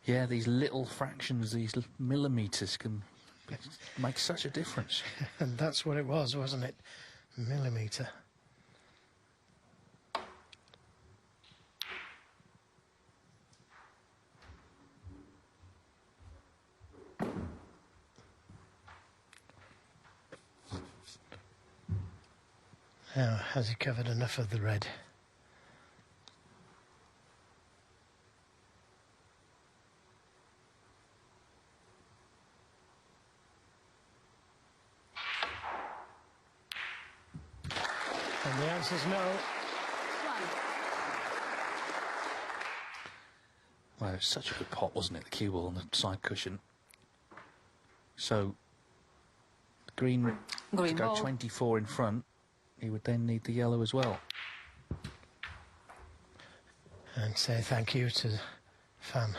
Yeah, these little fractions, these millimetres can make such a difference. And that's what it was, wasn't it? Millimetre. Now, has he covered enough of the red? And the answer's no. 1. Well, it was such a good pot, wasn't it? The cue ball on the side cushion. So, green to go ball. 24 in front, he would then need the yellow as well. And say thank you to Fan,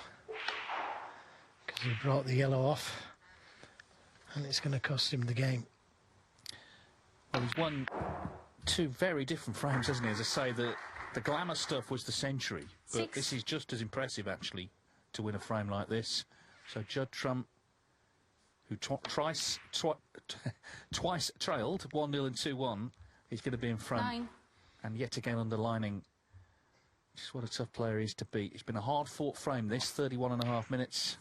because he brought the yellow off, and it's going to cost him the game. Well, he's won two very different frames, hasn't he? As I say, the glamour stuff was the century, but 6. this is just as impressive, actually, to win a frame like this. So Judd Trump, who twice trailed 1-0 and 2-1, he's going to be in front. 9. And yet again underlining just what a tough player he is to beat. It's been a hard-fought frame, this, 31.5 minutes,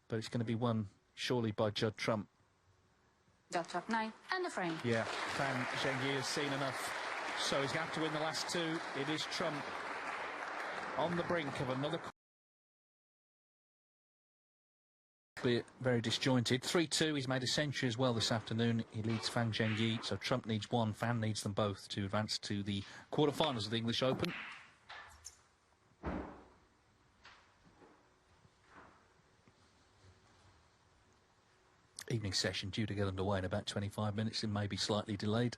but it's going to be won, surely, by Judd Trump. Judd Trump 9. And the frame. Yeah, Fan Zhengyi has seen enough, so he's going to have to win the last two. It is Trump on the brink of another... Be very disjointed. 3-2, he's made a century as well this afternoon. He leads Fan Zhengyi, so Trump needs one, Fan needs them both to advance to the quarterfinals of the English Open. Evening session due to get underway in about 25 minutes and maybe slightly delayed.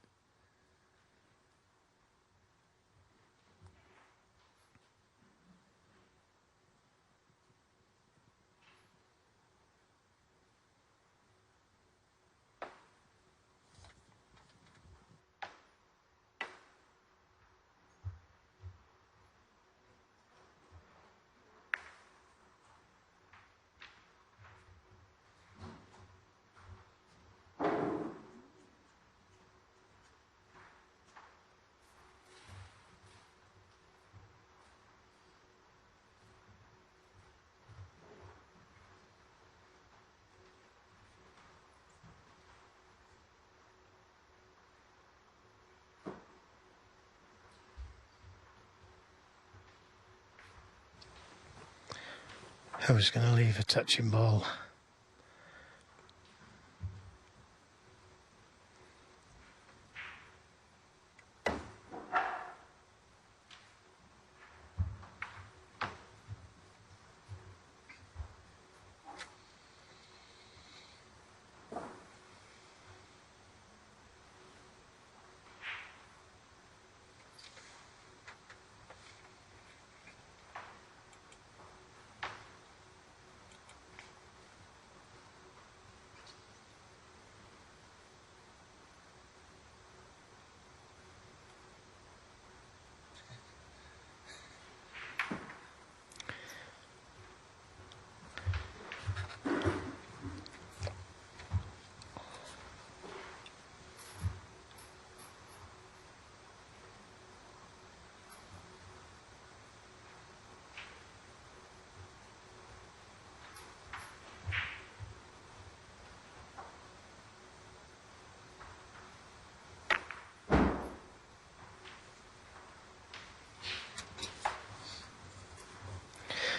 Who's going to leave a touching ball?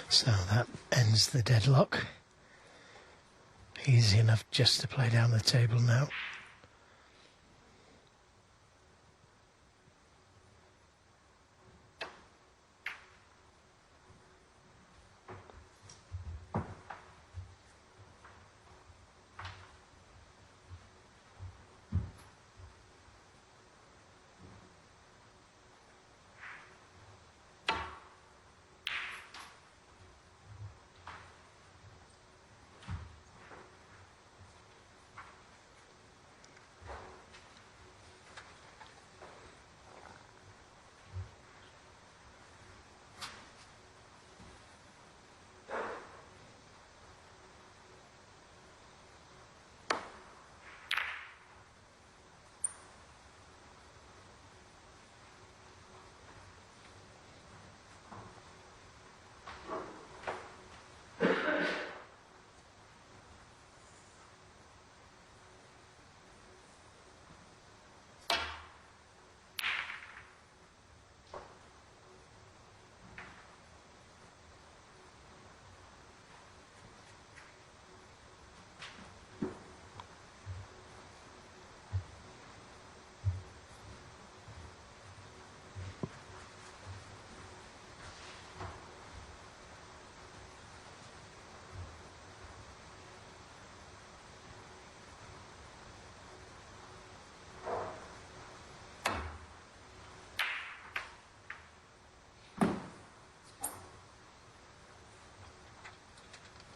So that ends the deadlock. Easy enough just to play down the table now.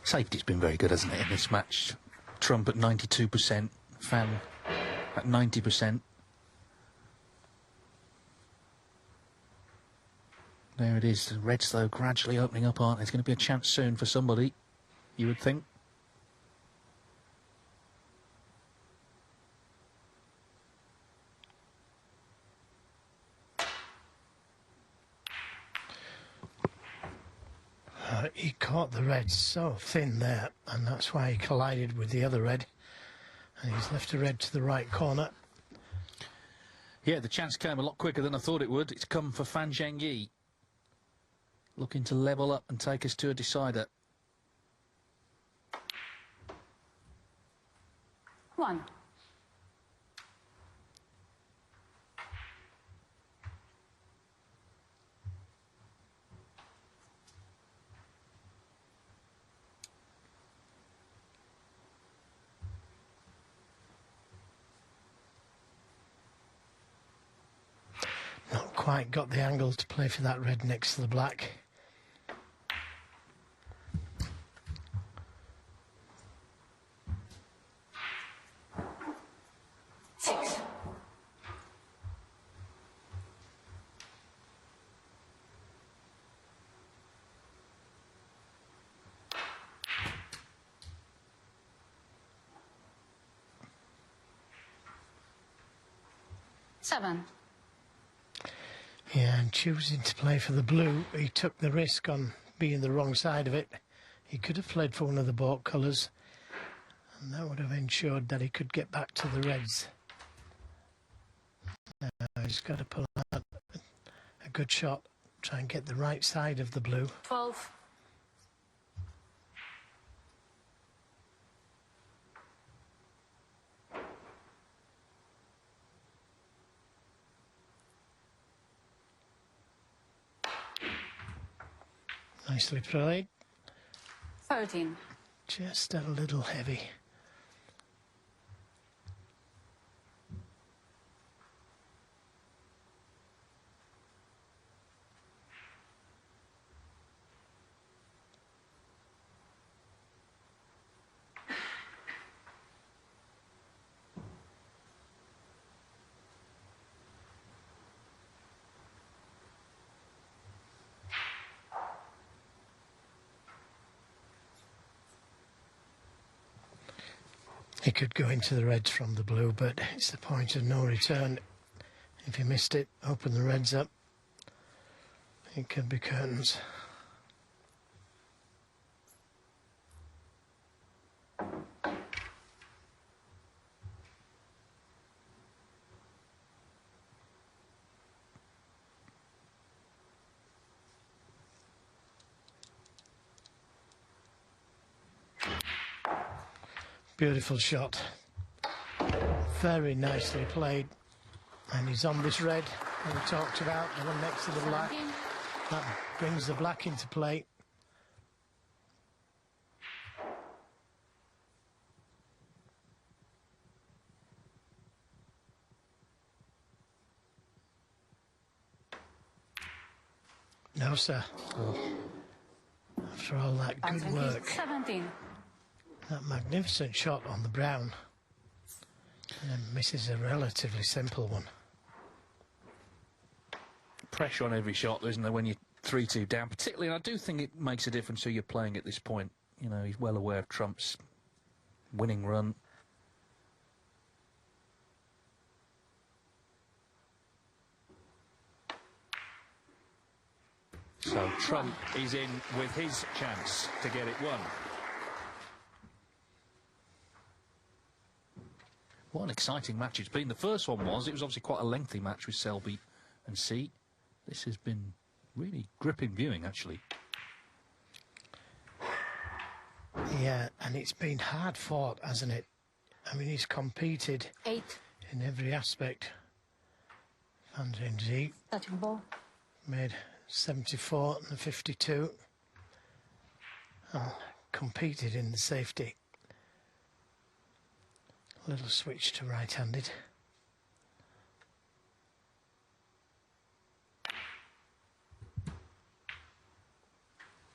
Safety's been very good, hasn't it, in this match? Trump at 92%, Fan at 90%. There it is. The Reds, though, gradually opening up, aren't they? There's going to be a chance soon for somebody, you would think. He caught the Reds so thin there, and that's why he collided with the other Red. And he's left a Red to the right corner. Yeah, the chance came a lot quicker than I thought it would. It's come for Fan Zhengyi, looking to level up and take us to a decider. 1. Not quite got the angle to play for that Red next to the black. Seven. Yeah, and choosing to play for the blue, he took the risk on being the wrong side of it. He could have fled for one of the baulk colours, and that would have ensured that he could get back to the Reds. Now he's got to pull out a good shot, try and get the right side of the blue. 12. Nicely played. 13. Just a little heavy. He could go into the reds from the blue, but it's the point of no return. If you missed it, open the reds up. It could be curtains. Beautiful shot. Very nicely played. And he's on this red that we talked about, the one next to the black. That brings the black into play. No, sir. Oh. After all that good work. 17. That magnificent shot on the brown. And then misses a relatively simple one. Pressure on every shot, isn't there, when you're 3-2 down? Particularly, and I do think it makes a difference who you're playing at this point. You know, he's well aware of Trump's winning run. So Trump is in with his chance to get it won. What an exciting match it's been. The first one was, it was obviously quite a lengthy match with Selby and C. This has been really gripping viewing, actually. Yeah, and it's been hard fought, hasn't it? I mean, he's competed 8 in every aspect. Zhengyi touching ball. made 74 and the 52. And competed in the safety. Little switch to right-handed.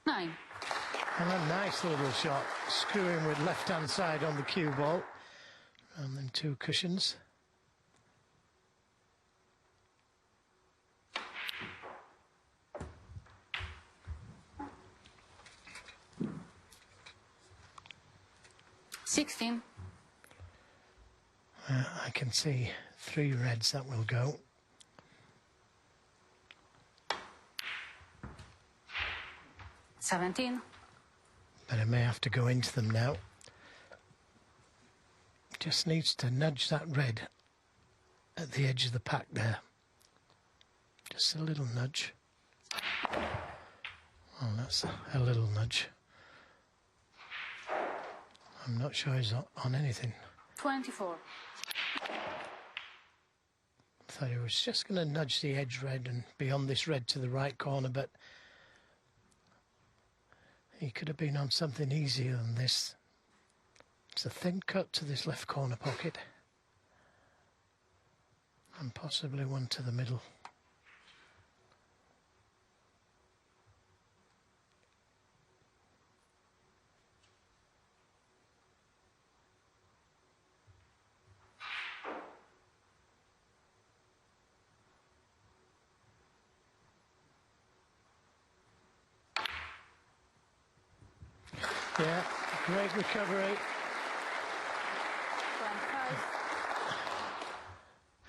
And a nice little shot, screwing with left-hand side on the cue ball. And then 2 cushions. $16. I can see 3 reds that will go. $17. But I may have to go into them now. Just needs to nudge that red at the edge of the pack there. Just a little nudge. Oh, that's a little nudge. I'm not sure he's on anything. 24. I thought he was just going to nudge the edge red and be on this red to the right corner, but he could have been on something easier than this. It's a thin cut to this left corner pocket. And possibly one to the middle. Yeah, great recovery. 25.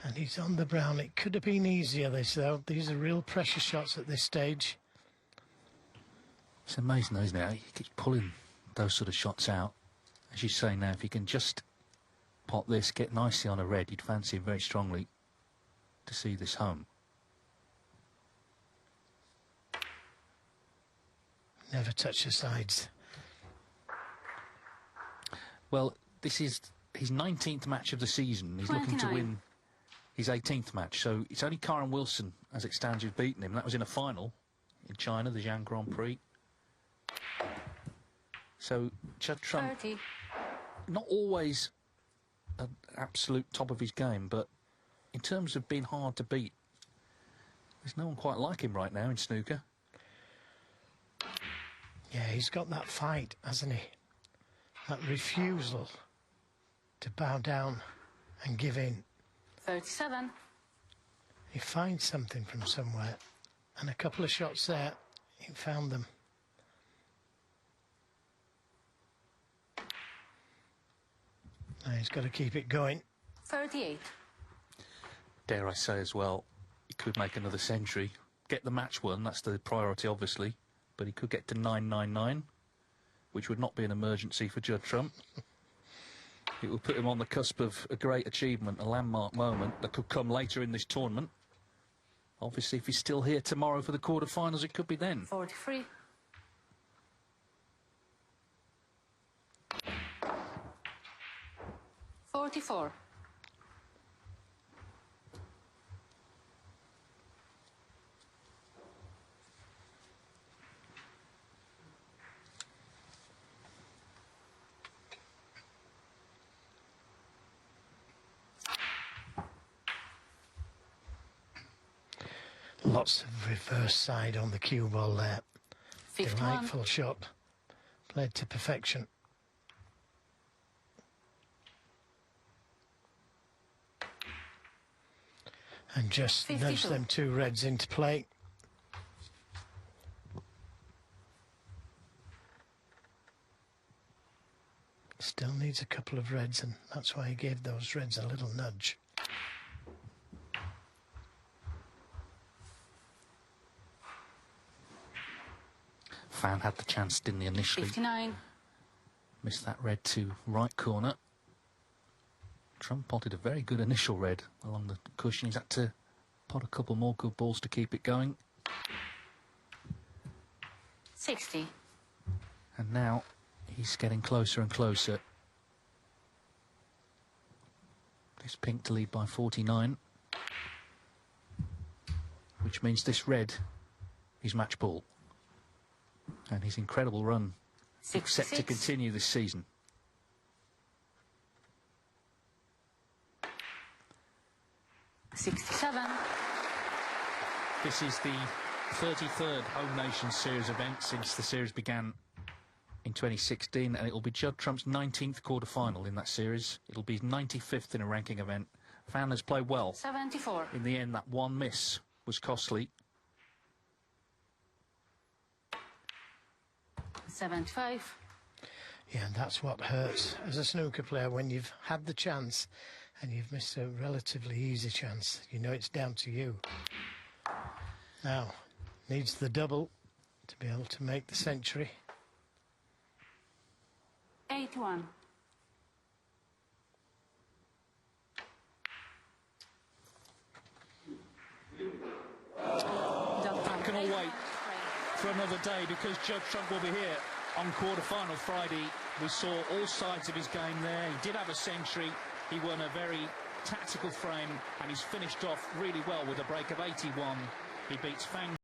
And he's on the brown. It could have been easier, this, though. These are real pressure shots at this stage. It's amazing, though, isn't it? He keeps pulling those sort of shots out. As you say now, if he can just pot this, get nicely on a red, you'd fancy him very strongly to see this home. Never touch the sides. Well, this is his 19th match of the season. He's 29. looking to win his 18th match. So it's only Karen Wilson, as it stands, who's beaten him. That was in a final in China, the Zhang Grand Prix. So Judd Trump, 30. not always an absolute top of his game, but in terms of being hard to beat, there's no one quite like him right now in snooker. Yeah, he's got that fight, hasn't he? That refusal to bow down and give in. 37. He finds something from somewhere, and a couple of shots there, he found them. Now he's got to keep it going. 38. Dare I say as well, he could make another century, get the match won, that's the priority obviously, but he could get to 999, which would not be an emergency for Judd Trump. It would put him on the cusp of a great achievement, a landmark moment that could come later in this tournament. Obviously, if he's still here tomorrow for the quarterfinals, it could be then. 43. 44. Lots of reverse side on the cue ball there. 51. Delightful shot. Played to perfection. And just 52. nudge them two reds into play. Still needs a couple of reds, and that's why he gave those reds a little nudge. Fan had the chance, didn't he, initially? 59. Missed that red to right corner. Trump potted a very good initial red along the cushion. He's had to pot a couple more good balls to keep it going. 60. And now he's getting closer and closer. This pink to lead by 49. Which means this red is match ball. And his incredible run is set to continue this season. '67. This is the 33rd Home Nations Series event since the series began in 2016, and it will be Judd Trump's 19th quarter-final in that series. It'll be 95th in a ranking event. Fan has played well. 74. In the end, that one miss was costly. 75. Yeah, and that's what hurts as a snooker player when you've had the chance and you've missed a relatively easy chance. You know it's down to you. Now, needs the double to be able to make the century. 81. That can all wait for another day, because Judd Trump will be here on quarter-final Friday. We saw all sides of his game there. He did have a century. He won a very tactical frame, and he's finished off really well with a break of 81. He beats Fang